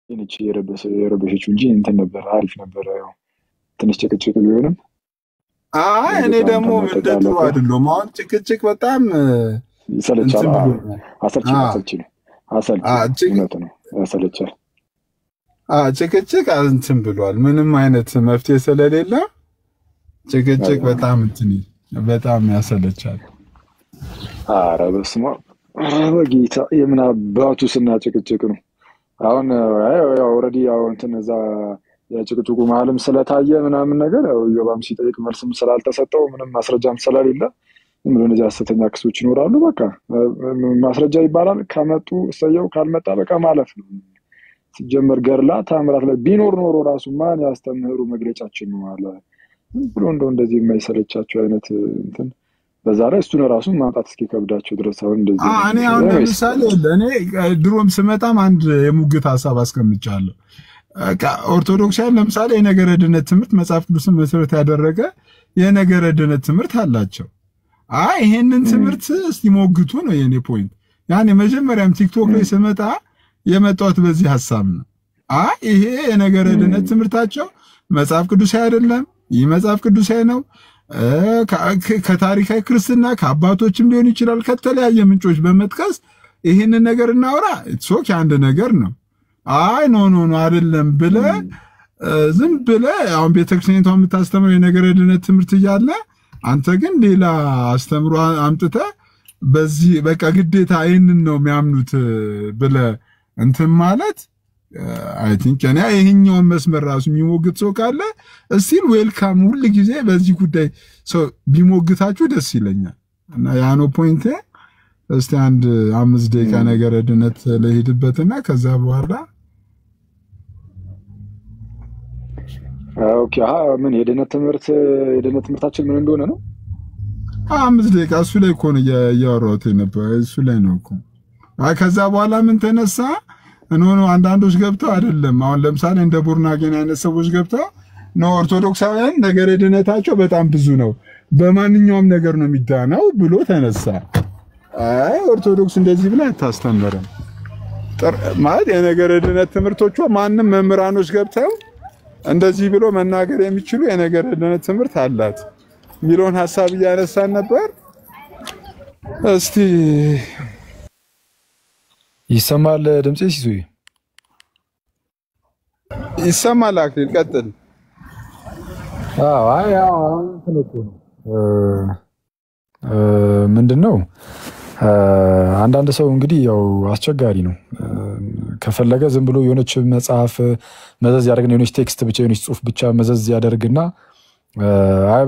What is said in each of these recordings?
እንቺ የረበሸችው እንጂ እንትን ነበር አሪፍ ነበር ያው ትንሽ ጭቅጭቅ ቢሆንም እኔ ደግሞ እንደጥሩ አይደለም አሁን ጭቅጭቅ በጣም ይሰለቻል አሰልቺ ነው እውነት ነው ያሰለቻል ጭቅጭቅ እንትን ብሏል ምንም አይነት መፍትሄ ስለሌለ ጭቅጭቅ በጣም ያሰለቻል ኧረ በስመ አብ በጌታ የምን አባቱ ጭቅጭቅ ነው አሁን ያው ኦሬዲ ያው እንትን እዛ የጭቅጭቁ መሀልም ስለታየ ምናምን ነገር ያው ዮባም ሲጠይቅ መልስም ስላልተሰጠው ምንም ማስረጃም ስለሌለ ምን ነው ሐሰተኛ ክሶች ይኖራሉ በቃ ማስረጃ ይባላል ከመጡ ሰየው ካልመጣ በቃ ማለፍ ነው ሲጀመር ገርላ ታምራት ላይ ቢኖር ኖሮ ራሱ ማን ያስተምሩ መግለጫችን ነው አለ ብሎ እንደዚህ የማይሰለቻቸው አይነት እንትን በዛ ላይ እሱን ራሱ ማጣት እስኪከብዳቸው ድረስ አሁን እንደዚህ እኔ አሁን ለምሳሌ እኔ ድሮም ስመጣም አንድ የሙግት ሐሳብ አስቀምጫለሁ ኦርቶዶክሳውያን ለምሳሌ የነገረ ድነት ትምህርት መጽሐፍ ቅዱስን መሰረት ያደረገ የነገረ ድነት ትምህርት አላቸው ይሄንን ትምህርት እስኪሞግቱ ነው የኔ ፖይንት ያኔ መጀመሪያም ቲክቶክ ላይ ስመጣ የመጣሁት በዚህ ሐሳብ ነው ይሄ የነገረ ድነት ትምህርታቸው መጽሐፍ ቅዱሳዊ አይደለም ይህ መጽሐፍ ቅዱሳዊ ነው ከታሪካዊ ክርስትና ከአባቶችም ሊሆን ይችላል ከተለያየ ምንጮች በመጥቀስ ይሄንን ነገር እናውራ ሶክ አንድ ነገር ነው ኖ አይደለም ብለ ዝም ብለ አሁን ቤተክርስቲያኒቷ የምታስተምረው የነገረ ድነት ትምህርት እያለ አንተ ግን ሌላ አስተምሮ አምጥተ በዚህ በቃ ግዴታ ይሄንን ነው የሚያምኑት ብለ እንትን ማለት አይ ቲንክ እኔ ይሄኛውን መስመር ራሱ የሚሞግት ሰው ካለ እስቲል ዌልካም ሁሉ ጊዜ በዚህ ጉዳይ ሰው ቢሞግታችሁ ደስ ይለኛል እና ያኖ ፖይንት እስቲ አንድ 5 ደቂቃ ነገረ ድነት ለሄድበትና ከዛ በኋላ ኦኬ ምን የድነት ትምህርታችን ምን እንደሆነ ነው 5 ደቂቃ እሱ ላይ እኮ ነው ያወራሁት ነበር እሱ ላይ ነው እኮ ከዛ በኋላ ምን ተነሳ ኖ አንዳንዶች ገብተው አይደለም አሁን ለምሳሌ እንደ ቡርናጌን አይነት ሰዎች ገብተው ነው ኦርቶዶክሳውያን ነገረ ድነታቸው በጣም ብዙ ነው በማንኛውም ነገር ነው የሚዳነው ብሎ ተነሳ ኦርቶዶክስ እንደዚህ ብላ አታስተምርም ማለት የነገረ ድነት ትምህርቶቿ ማንንም መምህራኖች ገብተው እንደዚህ ብሎ መናገር የሚችሉ የነገረ ድነት ትምህርት አላት ሚሊዮን ሐሳብ ያነሳን ነበር እስቲ ይሰማል ድምጼ ሲሱይ ይሰማል አክሊል ቀጥል ያው ተነቆ ነው ምንድነው አንዳንድ ሰው እንግዲህ ያው አስቸጋሪ ነው ከፈለገ ዝም ብሎ የሆነች መጽሐፍ መዘዝ ያደርግና የሆነች ቴክስት ብቻ የሆነች ጽሁፍ ብቻ መዘዝ ያደርግና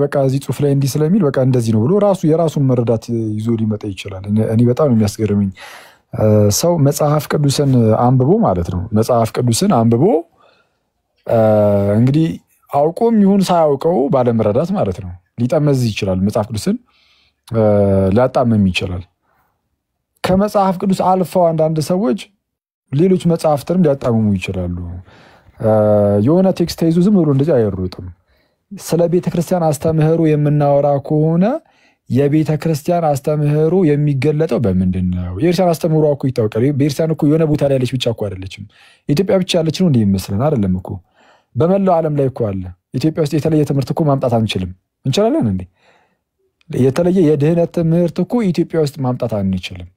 በቃ እዚህ ጽሁፍ ላይ እንዲህ ስለሚል በቃ እንደዚህ ነው ብሎ የራሱን መረዳት ይዞ ሊመጣ ይችላል እኔ በጣም የሚያስገርመኝ ሰው መጽሐፍ ቅዱስን አንብቦ ማለት ነው መጽሐፍ ቅዱስን አንብቦ እንግዲህ አውቆም ይሁን ሳያውቀው ባለመረዳት ማለት ነው ሊጠመዝ ይችላል መጽሐፍ ቅዱስን ሊያጣምም ይችላል ከመጽሐፍ ቅዱስ አልፈው አንዳንድ ሰዎች ሌሎች መጽሐፍትንም ሊያጣምሙ ይችላሉ የሆነ ቴክስት ይዞ ዝም ብሎ እንደዚህ አይሩጥም ስለ ቤተክርስቲያን አስተምህሮ የምናወራ ከሆነ የቤተክርስቲያን አስተምህሮ የሚገለጠው በምንድነው የቤተክርስቲያን አስተምህሮ እኮ ይታወቃል ቤተክርስቲያን እኮ የሆነ ቦታ ላይ ያለች ብቻ እኮ አይደለችም ኢትዮጵያ ብቻ ያለች ነው እንደሚመስለን አይደለም እኮ በመላው ዓለም ላይ እኮ አለ ኢትዮጵያ ውስጥ የተለየ ትምህርት እኮ ማምጣት እንችላለን እንዴ የተለየ የድህነት ትምህርት እኮ ኢትዮጵያ ውስጥ ማምጣት አንችልም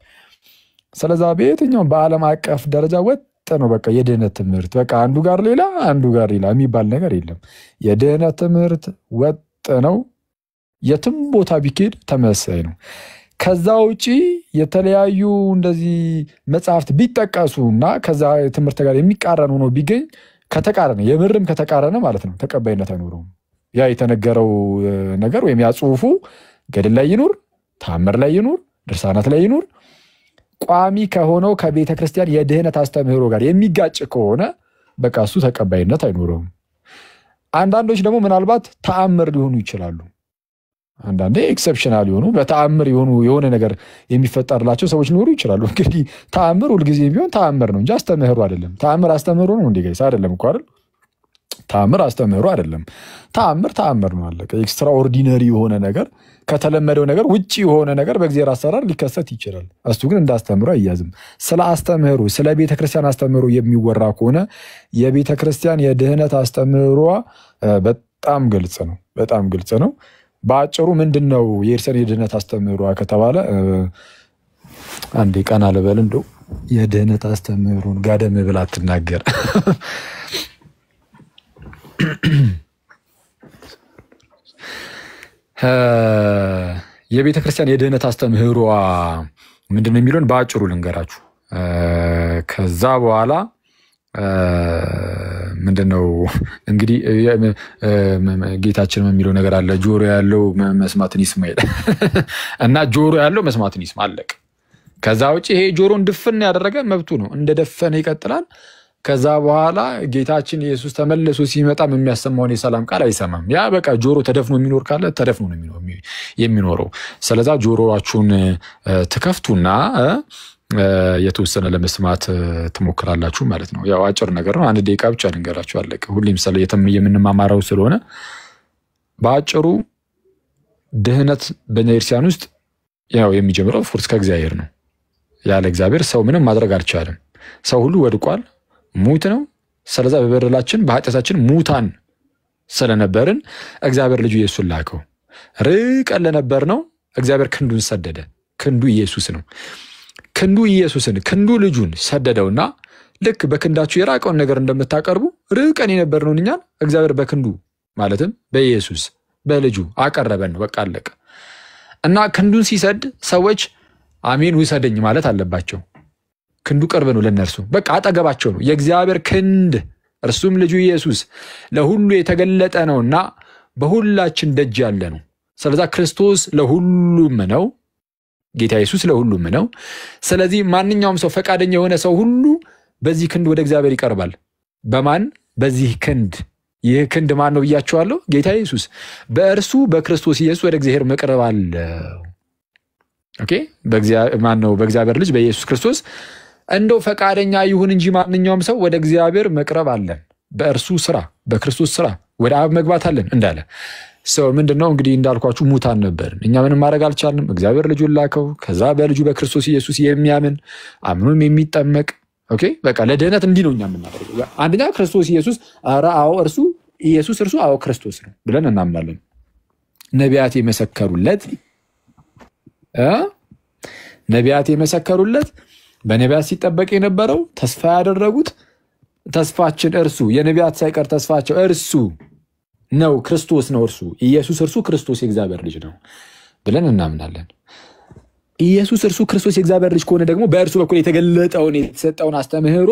ስለዚህ በየትኛው በዓለም አቀፍ ደረጃ ወጥ ነው በቃ የድህነት ትምህርት በቃ አንዱ ጋር ሌላ የሚባል ነገር የለም የድህነት ትምህርት ወጥ ነው የትም ቦታ ቢኬድ ተመሳሳይ ነው ከዛ ውጪ የተለያዩ እንደዚህ መጽሐፍት ቢጠቀሱና ከዛ ትምህርት ጋር የሚቃረኑ ነው ቢገኝ ከተቃረነ የምርም ከተቃረነ ማለት ነው ተቀባይነት አይኖርም ያ የተነገረው ነገር ወይም ያ ጽሁፉ ገድል ላይ ይኑር ተአምር ላይ ይኑር ድርሳናት ላይ ይኑር ቋሚ ከሆነው ከቤተ ክርስቲያን የድህነት አስተምህሮ ጋር የሚጋጭ ከሆነ በቃ እሱ ተቀባይነት አይኖርም አንዳንዶች ደግሞ ምናልባት ተአምር ሊሆኑ ይችላሉ አንዳንዴ ኤክሰፕሽናል ሆኑ በተአምር የሆነ ነገር የሚፈጠርላቸው ሰዎች ሊኖሩ ይችላሉ እንግዲህ ተአምር ሁሉ ጊዜ ቢሆን ተአምር ነው እንጂ አስተምህሮ አይደለም ተአምር አስተምህሮ ነው እንዴ ጋይስ አይደለም እኮ አይደል ተአምር አስተምህሮ አይደለም። ተአምር ነው አለቀ። ኤክስትራኦርዲነሪ የሆነ ነገር ከተለመደው ነገር ውጪ የሆነ ነገር በእግዚአብሔር አሰራር ሊከሰት ይችላል። እሱ ግን እንዳስተምሮ አይያዝም። ስለ አስተምህሮ ስለ ቤተክርስቲያን አስተምህሮ የሚወራ ከሆነ የቤተክርስቲያን የድህነት አስተምህሮ በጣም ግልጽ ነው። በጣም ግልጽ ነው። በአጭሩ ምንድነው የኤርሰን የድህነት አስተምህሮ ከተባለ አንዴ ቀና ልበል እንደው የድህነት አስተምህሮን ጋደም ብላ አትናገር። የቤተክርስቲያን የድህነት አስተምህሮ ምንድነው የሚለውን በአጭሩ ልንገራችሁ። ከዛ በኋላ ምንድነው እንግዲህ ጌታችን የሚለው ነገር አለ፣ ጆሮ ያለው መስማትን ይስማ ይላል እና ጆሮ ያለው መስማትን ይስማ አለቀ። ከዛ ውጪ ይሄ ጆሮን ድፍን ያደረገ መብቱ ነው፣ እንደደፈነ ይቀጥላል። ከዛ በኋላ ጌታችን ኢየሱስ ተመልሶ ሲመጣም የሚያሰማውን የሰላም ቃል አይሰማም። ያ በቃ ጆሮ ተደፍኖ የሚኖር ካለ ተደፍኖ ነው የሚኖረው። ስለዛ ጆሮአችሁን ትከፍቱና የተወሰነ ለመስማት ትሞክራላችሁ ማለት ነው። ያው አጭር ነገር ነው፣ 1 ደቂቃ ብቻ ልንገራችሁ አለቀ። ሁሌም ስለ የምንማማረው ስለሆነ በአጭሩ ድህነት በቤተክርስቲያን ውስጥ ያው የሚጀምረው ፎርስ ከእግዚአብሔር ነው። ያለ እግዚአብሔር ሰው ምንም ማድረግ አልቻለም። ሰው ሁሉ ወድቋል፣ ሙት ነው። ስለዛ በበደላችን በኃጢአታችን ሙታን ስለነበርን እግዚአብሔር ልጁ ኢየሱስን ላከው። ርቀን ለነበር ነው እግዚአብሔር ክንዱን ሰደደ። ክንዱ ኢየሱስ ነው። ክንዱ ልጁን ሰደደውና ልክ በክንዳችሁ የራቀውን ነገር እንደምታቀርቡ ርቀን የነበርነው እኛን እግዚአብሔር በክንዱ ማለትም በኢየሱስ በልጁ አቀረበን። በቃ አለቀ። እና ክንዱን ሲሰድ ሰዎች አሜን ውሰደኝ ማለት አለባቸው። ክንዱ ቅርብ ነው ለነርሱ፣ በቃ አጠገባቸው ነው። የእግዚአብሔር ክንድ እርሱም ልጁ ኢየሱስ ለሁሉ የተገለጠ ነውና በሁላችን ደጅ ያለ ነው። ስለዚህ ክርስቶስ ለሁሉም ነው፣ ጌታ ኢየሱስ ለሁሉም ነው። ስለዚህ ማንኛውም ሰው ፈቃደኛ የሆነ ሰው ሁሉ በዚህ ክንድ ወደ እግዚአብሔር ይቀርባል። በማን? በዚህ ክንድ። ይህ ክንድ ማን ነው ብያችኋለሁ? ጌታ ኢየሱስ። በእርሱ በክርስቶስ ኢየሱስ ወደ እግዚአብሔር መቅረብ አለ። ኦኬ፣ በእግዚአብሔር ልጅ በኢየሱስ ክርስቶስ እንደው ፈቃደኛ ይሁን እንጂ ማንኛውም ሰው ወደ እግዚአብሔር መቅረብ አለን። በእርሱ ስራ በክርስቶስ ስራ ወደ አብ መግባት አለን እንዳለ ሰው ምንድነው እንግዲህ እንዳልኳችሁ ሙታን ነበርን። እኛ ምንም ማድረግ አልቻልንም። እግዚአብሔር ልጁን ላከው። ከዛ በልጁ በክርስቶስ ኢየሱስ የሚያምን አምኖም የሚጠመቅ ኦኬ፣ በቃ ለድህነት እንዲህ ነው እኛ የምናደርገው። አንደኛ ክርስቶስ ኢየሱስ አዎ እርሱ ኢየሱስ እርሱ አዎ ክርስቶስ ነው ብለን እናምናለን። ነቢያት የመሰከሩለት በነቢያት ሲጠበቅ የነበረው ተስፋ ያደረጉት ተስፋችን እርሱ የነቢያት ሳይቀር ተስፋቸው እርሱ ነው፣ ክርስቶስ ነው። እርሱ ኢየሱስ እርሱ ክርስቶስ የእግዚአብሔር ልጅ ነው ብለን እናምናለን። ኢየሱስ እርሱ ክርስቶስ የእግዚአብሔር ልጅ ከሆነ ደግሞ በእርሱ በኩል የተገለጠውን የተሰጠውን አስተምህሮ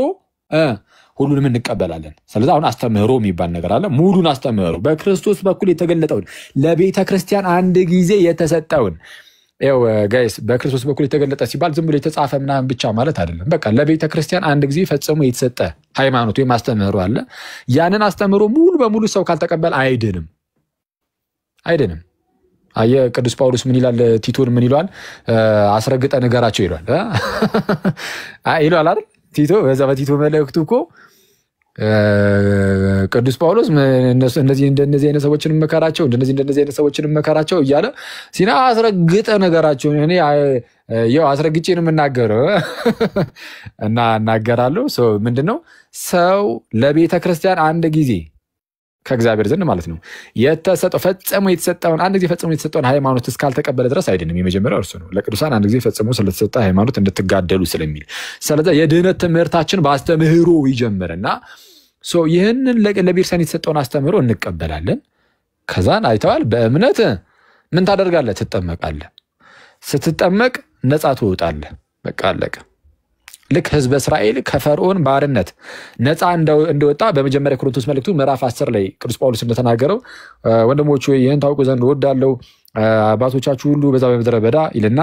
ሁሉንም እንቀበላለን። ስለዚህ አሁን አስተምህሮ የሚባል ነገር አለ። ሙሉን አስተምህሮ በክርስቶስ በኩል የተገለጠውን ለቤተ ክርስቲያን አንድ ጊዜ የተሰጠውን ያው ጋይስ በክርስቶስ በኩል የተገለጠ ሲባል ዝም ብሎ የተጻፈ ምናምን ብቻ ማለት አይደለም። በቃ ለቤተ ክርስቲያን አንድ ጊዜ ፈጽሞ የተሰጠ ሃይማኖት ወይ አስተምህሮ አለ። ያንን አስተምህሮ ሙሉ በሙሉ ሰው ካልተቀበል አይድንም። አየ ቅዱስ ጳውሎስ ምን ይላል? ቲቶን ምን ይላል? አስረግጠ ነገራቸው ይላል አይላል አይደል? ቲቶ በዛ በቲቶ መልእክቱ እኮ ቅዱስ ጳውሎስ እንደዚህ አይነት ሰዎችን መከራቸው እንደዚህ አይነት ሰዎችን መከራቸው እያለ ሲና አስረግጠ ነገራቸው። እኔ ያው አስረግጬ ነው የምናገረው እና እናገራለሁ። ምንድነው ሰው ለቤተ ክርስቲያን አንድ ጊዜ ከእግዚአብሔር ዘንድ ማለት ነው የተሰጠው ፈጽሞ የተሰጠውን አንድ ጊዜ ፈጽሞ የተሰጠውን ሃይማኖት እስካልተቀበለ ድረስ አይድንም። የመጀመሪያው እርሱ ነው። ለቅዱሳን አንድ ጊዜ ፈጽሞ ስለተሰጠ ሃይማኖት እንድትጋደሉ ስለሚል ስለዚህ የድህነት ትምህርታችን በአስተምህሮ ይጀምርና ይህንን ለቤተክርስቲያን የተሰጠውን አስተምህሮ እንቀበላለን። ከዛን አይተዋል በእምነት ምን ታደርጋለህ? ትጠመቃለህ። ስትጠመቅ ነፃ ትወጣለህ። በቃ አለቀ። ልክ ህዝበ እስራኤል ከፈርዖን ባርነት ነፃ እንደወጣ በመጀመሪያ ቆሮንቶስ መልእክቱ ምዕራፍ 10 ላይ ቅዱስ ጳውሎስ እንደተናገረው ወንድሞች ሆይ ይህን ታውቁ ዘንድ እወዳለሁ፣ አባቶቻችሁ ሁሉ በዛ በምድረ በዳ ይልና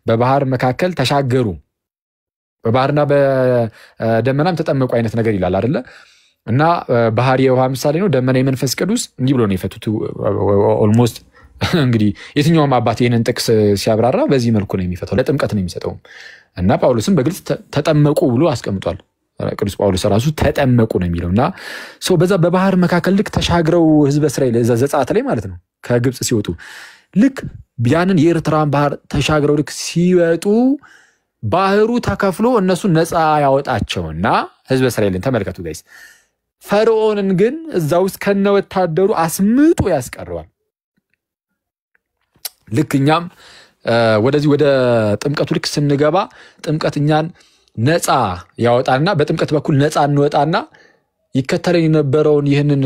በባህር መካከል ተሻገሩ፣ በባህርና በደመናም ተጠመቁ አይነት ነገር ይላል አይደለ? እና ባህር የውሃ ምሳሌ ነው፣ ደመና የመንፈስ ቅዱስ እንዲህ ብሎ ነው የፈቱት። ኦልሞስት እንግዲህ የትኛውም አባት ይህንን ጥቅስ ሲያብራራ በዚህ መልኩ ነው የሚፈታው፣ ለጥምቀት ነው የሚሰጠው። እና ጳውሎስም በግልጽ ተጠመቁ ብሎ አስቀምጧል። ቅዱስ ጳውሎስ ራሱ ተጠመቁ ነው የሚለውና ሰው በዛ በባህር መካከል ልክ ተሻግረው ህዝበ እስራኤል ዘጸአት ላይ ማለት ነው ከግብጽ ሲወጡ ልክ ያንን የኤርትራን ባህር ተሻግረው ልክ ሲወጡ ባህሩ ተከፍሎ እነሱ ነፃ ያወጣቸውና ህዝበ እስራኤልን ተመልከቱ ጋይስ። ፈርዖንን ግን እዛው ውስጥ ከነወታደሩ አስምጦ ያስቀረዋል። ልክ እኛም ወደዚህ ወደ ጥምቀቱ ልክ ስንገባ ጥምቀት እኛን ነፃ ያወጣና በጥምቀት በኩል ነፃ እንወጣና ይከተለን የነበረውን ይህንን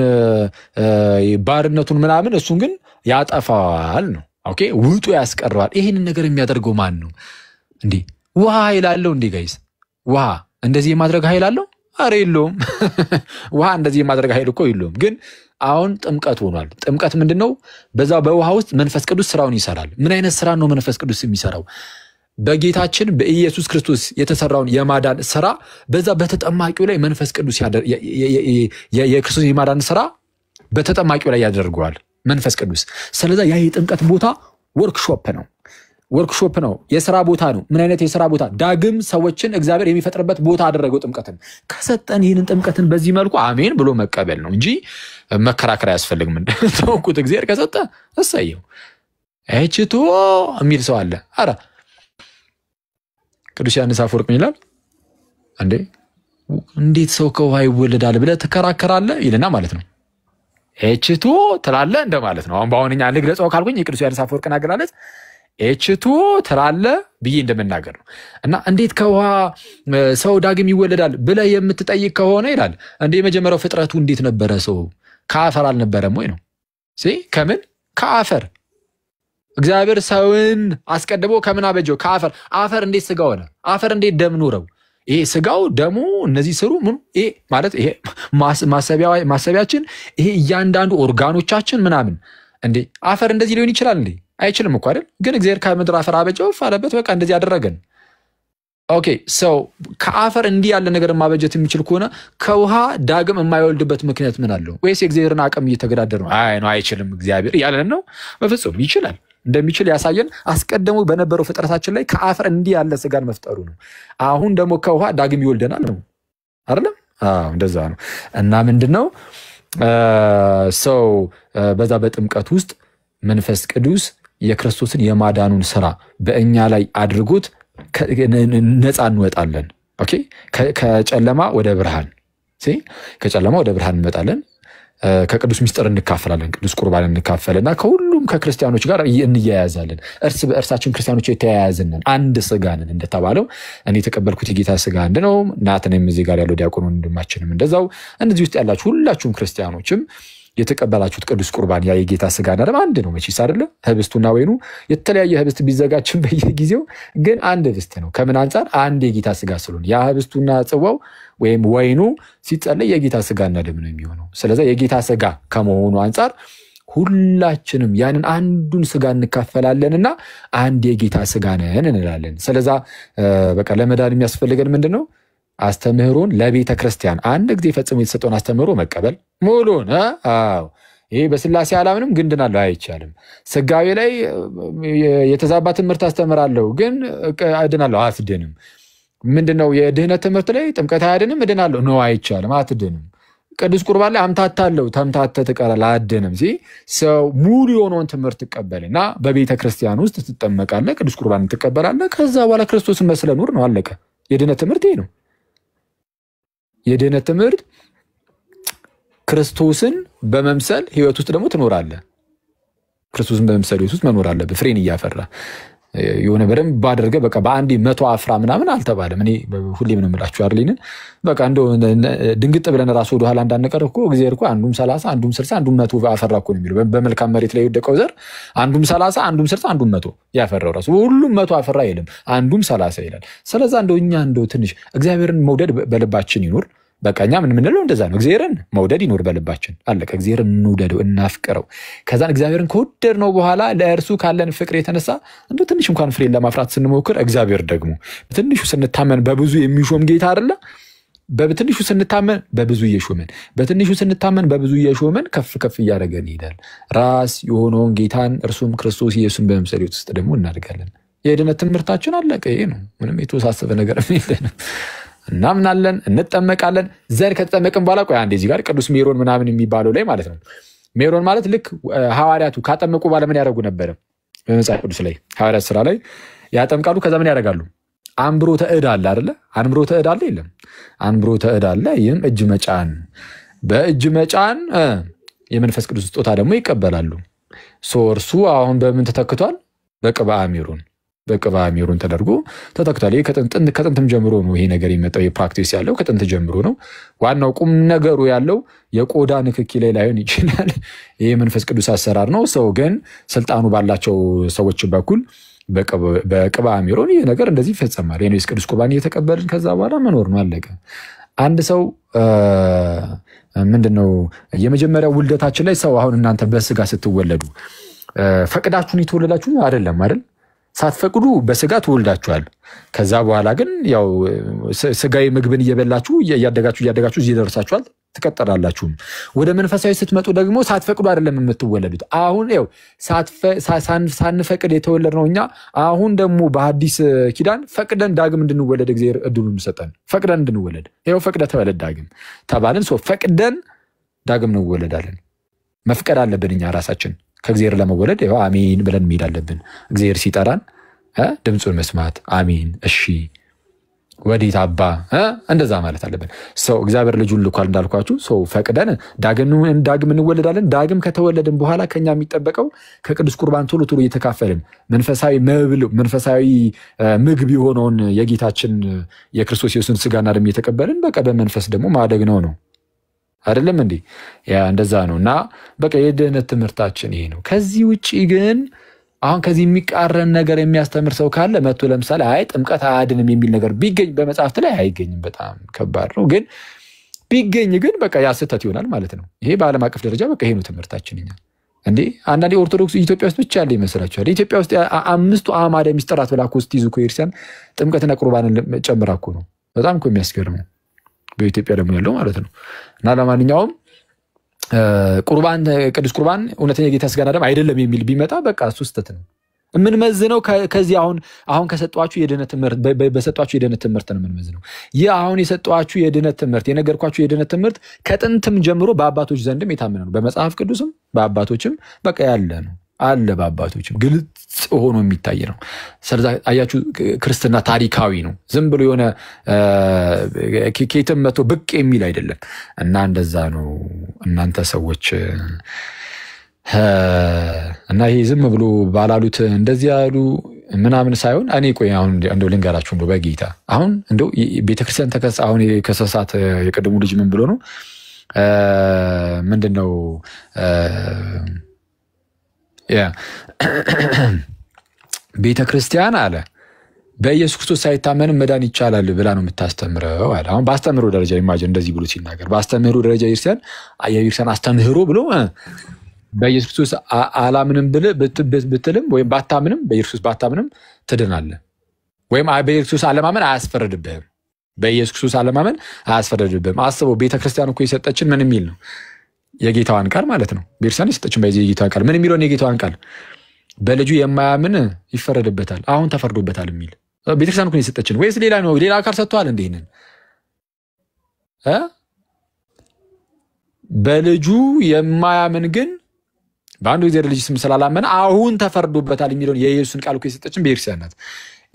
ባርነቱን ምናምን እሱን ግን ያጠፋዋል ነው። ኦኬ ውጡ ያስቀረዋል። ይህንን ነገር የሚያደርገው ማን ነው እንዴ? ውሃ ኃይል አለው እንዴ ጋይስ? ውሃ እንደዚህ የማድረግ ኃይል አለው? አረ የለውም። ውሃ እንደዚህ የማድረግ ኃይል እኮ የለውም። ግን አሁን ጥምቀት ሆኗል። ጥምቀት ምንድነው? በዛ በውሃ ውስጥ መንፈስ ቅዱስ ስራውን ይሰራል። ምን አይነት ስራ ነው መንፈስ ቅዱስ የሚሰራው? በጌታችን በኢየሱስ ክርስቶስ የተሰራውን የማዳን ስራ በዛ በተጠማቂው ላይ መንፈስ ቅዱስ የክርስቶስ የማዳን ስራ በተጠማቂው ላይ ያደርገዋል መንፈስ ቅዱስ። ስለዚህ ያ የጥምቀት ቦታ ወርክሾፕ ነው፣ የሥራ ቦታ ነው። ምን አይነት የሥራ ቦታ? ዳግም ሰዎችን እግዚአብሔር የሚፈጥርበት ቦታ አደረገው ጥምቀትን። ከሰጠን ይህንን ጥምቀትን በዚህ መልኩ አሜን ብሎ መቀበል ነው እንጂ መከራከር አያስፈልግም። ተውኩት እግዚአብሔር ከሰጠ እሰየው። እችቶ የሚል ሰው አለ። አረ ቅዱስ ዮሐንስ አፈወርቅ ይላል እንዴ እንዴት ሰው ከውሃ ይወለዳል ብለህ ትከራከራለህ ይልና ማለት ነው። እችቶ ትላለህ እንደማለት ነው። አሁን ባሁንኛ ልግለጸው ካልኩኝ የቅዱስ ዮሐንስ አፈወርቅን አገላለጽ እችቶ ትላለህ ብዬ እንደምናገር ነው። እና እንዴት ከውሃ ሰው ዳግም ይወለዳል ብለህ የምትጠይቅ ከሆነ ይላል እንዴ የመጀመሪያው ፍጥረቱ እንዴት ነበረ? ሰው ከአፈር አልነበረም ወይ ነው? ከምን ከአፈር እግዚአብሔር ሰውን አስቀድሞ ከምን አበጀው? ከአፈር። አፈር እንዴት ስጋ ሆነ? አፈር እንዴት ደም ኖረው? ይሄ ስጋው ደሙ እነዚህ ስሩ ምን ይሄ ማለት ይሄ ማሰቢያችን ይሄ እያንዳንዱ ኦርጋኖቻችን ምናምን እንዴ አፈር እንደዚህ ሊሆን ይችላል እንዴ? አይችልም እኮ አይደል? ግን እግዚአብሔር ከምድር አፈር አበጀው አለበት። በቃ እንደዚህ ያደረገን። ኦኬ ሰው ከአፈር እንዲህ ያለ ነገር ማበጀት የሚችል ከሆነ ከውሃ ዳግም የማይወልድበት ምክንያት ምን አለው? ወይስ የእግዚአብሔርን አቅም እየተገዳደረ ነው? አይ ነው አይችልም እግዚአብሔር ያለን ነው። በፍጹም ይችላል። እንደሚችል ያሳየን አስቀድሞ በነበረው ፍጥረታችን ላይ ከአፈር እንዲህ ያለ ስጋን መፍጠሩ ነው። አሁን ደግሞ ከውሃ ዳግም ይወልደናል ነው አይደለም? እንደዛ ነው። እና ምንድነው ሰው በዛ በጥምቀት ውስጥ መንፈስ ቅዱስ የክርስቶስን የማዳኑን ስራ በእኛ ላይ አድርጎት ነፃ እንወጣለን። ኦኬ ከጨለማ ወደ ብርሃን ከጨለማ ወደ ብርሃን እንመጣለን። ከቅዱስ ምስጢር እንካፈላለን። ቅዱስ ቁርባን እንካፈልና ከሁሉም ከክርስቲያኖች ጋር እንያያዛለን። እርስ በእርሳችን ክርስቲያኖች የተያያዝነን አንድ ስጋ ነን እንደተባለው እኔ የተቀበልኩት የጌታ ስጋ አንድ ነው። ናትንም እዚህ ጋር ያለው ዲያቆን ወንድማችንም እንደዛው እነዚህ ውስጥ ያላችሁ ሁላችሁም ክርስቲያኖችም የተቀበላችሁት ቅዱስ ቁርባን ያ የጌታ ስጋና ደም አንድ ነው። መቼስ አይደለ? ህብስቱና ወይኑ የተለያየ ህብስት ቢዘጋጅም በየጊዜው ግን አንድ ህብስት ነው። ከምን አንፃር? አንድ የጌታ ስጋ ስለሆነ ያ ህብስቱና ጽዋው ወይም ወይኑ ሲጸለይ የጌታ ስጋና ደም ነው የሚሆነው። ስለዚህ የጌታ ስጋ ከመሆኑ አንፃር ሁላችንም ያንን አንዱን ስጋ እንካፈላለንና አንድ የጌታ ስጋ ነን እንላለን። ስለዚህ በቃ ለመዳን የሚያስፈልገን ምንድነው? አስተምህሮን ለቤተ ክርስቲያን አንድ ጊዜ ፈጽሞ የተሰጠውን አስተምህሮ መቀበል ሙሉን። ይሄ በስላሴ አላምንም ግን ድናለሁ አይቻልም። ስጋዌ ላይ የተዛባ ትምህርት አስተምራለሁ ግን እድናለሁ አትድንም። ምንድነው የድህነት ትምህርት ላይ ጥምቀት አያድንም እድናለሁ ነው አይቻልም አትድንም። ቅዱስ ቁርባን ላይ አምታታለሁ ተምታተ ትቀራለህ አትድንም። ሰው ሙሉ የሆነውን ትምህርት ትቀበልና በቤተ ክርስቲያን ውስጥ ትጠመቃለህ፣ ቅዱስ ቁርባን ትቀበላለህ። ከዛ በኋላ ክርስቶስን መስለህ ኑር ነው አለቀ። የድህነት ትምህርት ይሄ ነው። የድህነት ትምህርት ክርስቶስን በመምሰል ህይወት ውስጥ ደግሞ ትኖራለህ። ክርስቶስን በመምሰል ህይወት ውስጥ መኖር አለብህ ፍሬን እያፈራ የሆነ በደንብ ባደረገ በቃ በአንዴ 100 አፍራ ምናምን አልተባለም። እኔ ሁሌም ነው የምላችሁ አይደል? በቃ እንደው ድንግጥ ብለን ራሱ ወደ ኋላ እንዳንቀር እኮ እግዚአብሔር እኮ አንዱም 30 አንዱም 60 አንዱም 100 አፈራ እኮ ነው የሚለው። በመልካም መሬት ላይ የወደቀው ዘር አንዱም 30 አንዱም 60 አንዱም 100 ያፈራው ራሱ ሁሉም 100 አፈራ አይልም፣ አንዱም 30 ይላል። ስለዚህ እንደው እኛ እንደው ትንሽ እግዚአብሔርን መውደድ በልባችን ይኖር። በቃ እኛ ምን ምንለው እንደዛ ነው። እግዚአብሔርን መውደድ ይኖር በልባችን አለቀ። እግዚአብሔርን እንውደደው እናፍቅረው። ከዛን እግዚአብሔርን ከወደድነው በኋላ ለእርሱ ካለን ፍቅር የተነሳ እንደው ትንሽ እንኳን ፍሬን ለማፍራት ስንሞክር እግዚአብሔር ደግሞ በትንሹ ስንታመን በብዙ የሚሾም ጌታ አይደለ? በትንሹ ስንታመን በብዙ እየሾመን በትንሹ ስንታመን በብዙ እየሾመን ከፍ ከፍ እያደረገን ይሄዳል። ራስ የሆነውን ጌታን እርሱም ክርስቶስ ኢየሱስን በመምሰል ውስጥ ደግሞ እናድጋለን። የድነት ትምህርታችን አለቀ። ይሄ ነው። ምንም የተወሳሰበ ነገር የለንም። እናምናለን እንጠመቃለን ዘር ከተጠመቅን በኋላ ቆይ አንዴ እዚህ ጋር ቅዱስ ሜሮን ምናምን የሚባለው ላይ ማለት ነው ሜሮን ማለት ልክ ሐዋርያቱ ካጠመቁ በኋላ ምን ያደርጉ ነበር በመጽሐፍ ቅዱስ ላይ ሐዋርያት ሥራ ላይ ያጠምቃሉ ከዛ ምን ያደርጋሉ አንብሮተ እድ አለ አይደለ አንብሮተ እድ አለ የለም አንብሮተ እድ አለ ይህም እጅ መጫን በእጅ መጫን የመንፈስ ቅዱስ ስጦታ ደግሞ ይቀበላሉ እርሱ አሁን በምን ተተክቷል በቅብአ ሜሮን ተደርጎ ተተክቷል ይሄ ከጥንትም ጀምሮ ነው ይሄ ነገር የመጣው የፕራክቲስ ያለው ከጥንት ጀምሮ ነው ዋናው ቁም ነገሩ ያለው የቆዳ ንክኪ ላይ ላይሆን ይችላል ይሄ መንፈስ ቅዱስ አሰራር ነው ሰው ግን ስልጣኑ ባላቸው ሰዎች በኩል በቅብአ ሜሮን ይሄ ነገር እንደዚህ ይፈጸማል የኢየሱስ ቅዱስ ቁርባን እየተቀበልን ከዛ በኋላ መኖር ነው አለቀ አንድ ሰው ምንድነው የመጀመሪያው ውልደታችን ላይ ሰው አሁን እናንተ በስጋ ስትወለዱ ፈቅዳችሁን የተወለዳችሁ አይደለም አይደል ሳትፈቅዱ በስጋ ተወልዳችኋል ከዛ በኋላ ግን ያው ስጋዊ ምግብን እየበላችሁ ያደጋችሁ እዚህ ደርሳችኋል ተቀጠራላችሁ ወደ መንፈሳዊ ስትመጡ ደግሞ ሳትፈቅዱ አይደለም የምትወለዱት አሁን ያው ሳንፈቅድ የተወለድነው እኛ አሁን ደግሞ በሐዲስ ኪዳን ፈቅደን ዳግም እንድንወለድ እግዚአብሔር እድሉን ሰጠን ፈቅደን እንድንወለድ ይሄው ፈቅደ ተወለድ ዳግም ተባልን ፈቅደን ዳግም እንወለዳለን መፍቀድ አለብን እኛ ራሳችን ከእግዚአብሔር ለመወለድ ያው አሜን ብለን መሄድ አለብን እግዚአብሔር ሲጠራን ድምጹን መስማት አሜን እሺ ወዲት አባ እንደዛ ማለት አለብን እግዚአብሔር ልጁን ልኳል እንዳልኳችሁ ፈቅደን ዳግም እንወለዳለን ዳግም ከተወለድን በኋላ ከኛ የሚጠበቀው ከቅዱስ ቁርባን ቶሎ እየተካፈልን መንፈሳዊ ምግብ የሆነውን የጌታችን የክርስቶስ ኢየሱስን ስጋና ደም እየተቀበልን በቃ በመንፈስ ደግሞ ማደግ ነው አይደለም እንዴ ያ እንደዛ ነውና በቃ የድህነት ትምህርታችን ይሄ ነው ከዚህ ውጪ ግን አሁን ከዚህ የሚቃረን ነገር የሚያስተምር ሰው ካለ መጥቶ ለምሳሌ አይ ጥምቀት አያድንም የሚል ነገር ቢገኝ በመጽሐፍት ላይ አይገኝም በጣም ከባድ ነው ግን ቢገኝ ግን በቃ ያ ስህተት ይሆናል ማለት ነው ይሄ በዓለም አቀፍ ደረጃ በቃ ይሄ ነው ትምህርታችን እኛ እንዴ አንዳንዴ ኦርቶዶክስ ኢትዮጵያ ውስጥ ብቻ ያለ ይመስላችኋል ኢትዮጵያ ውስጥ አምስቱ አዕማደ ምስጢራት ብላ እኮ ስትይዙ እኮ ክርስቲያን ጥምቀትና ቁርባንን ጨምራ እኮ ነው በጣም እኮ የሚያስገርመው በኢትዮጵያ ደግሞ ያለው ማለት ነው እና ለማንኛውም ቁርባን ቅዱስ ቁርባን እውነተኛ ጌታ ስጋና ደም አይደለም የሚል ቢመጣ በቃ እሱ ስህተት ነው ምን መዝነው ከዚህ አሁን ከሰጧችሁ የድነት ትምህርት በሰጧችሁ የድነት ትምህርት ነው ምን መዝነው ይህ አሁን የሰጧችሁ የድነት ትምህርት የነገርኳችሁ የድነት ትምህርት ከጥንትም ጀምሮ በአባቶች ዘንድም የታመነ ነው በመጽሐፍ ቅዱስም በአባቶችም በቃ ያለ ነው አለ በአባቶችም ግልጽ ሆኖ የሚታይ ነው ስለዚህ አያችሁ ክርስትና ታሪካዊ ነው ዝም ብሎ የሆነ ኬኬትም መቶ ብቅ የሚል አይደለም እና እንደዛ ነው እናንተ ሰዎች እና ይሄ ዝም ብሎ ባላሉት እንደዚህ ያሉ ምናምን ሳይሆን እኔ ቆይ አሁን እንደው ልንገራችሁ እንደው በጌታ አሁን እንደው ቤተክርስቲያን ተከሳ አሁን ከሰሳት የቀደሙ ልጅ ምን ብሎ ነው ምንድነው ቤተክርስቲያን አለ በኢየሱስ ክርስቶስ ሳይታመን መዳን ይቻላል ብላ ነው የምታስተምረው አለ አሁን ባስተምሮ ደረጃ ኢማጂን እንደዚህ ብሎ ሲናገር ባስተምሮ ደረጃ የክርስቲያን አስተምህሮ ብሎ በኢየሱስ ክርስቶስ አላምንም ብትልም ወይም ባታምንም በኢየሱስ ባታምንም ትድናለህ ወይም በኢየሱስ ክርስቶስ አለማመን አያስፈርድብህም በኢየሱስ ክርስቶስ አለማመን አያስፈርድብህም አስበው ቤተክርስቲያን እኮ የሰጠችን ምን የሚል ነው የጌታዋን ቃል ማለት ነው ቤተክርስቲያን የሰጠችን የጌታዋን ቃል ምን የሚለው የጌታዋን ቃል በልጁ የማያምን ይፈረድበታል አሁን ተፈርዶበታል የሚል ቤተክርስቲያን እኮ የሰጠችን ወይስ ሌላ ነው ሌላ አካል ሰጥቷል እንዴ ይሄንን በልጁ የማያምን ግን በአንዱ እግዚአብሔር ልጅ ስም ስላላመነ አሁን ተፈርዶበታል የሚለውን የኢየሱስን ቃል እኮ የሰጠችን ቤተክርስቲያን ናት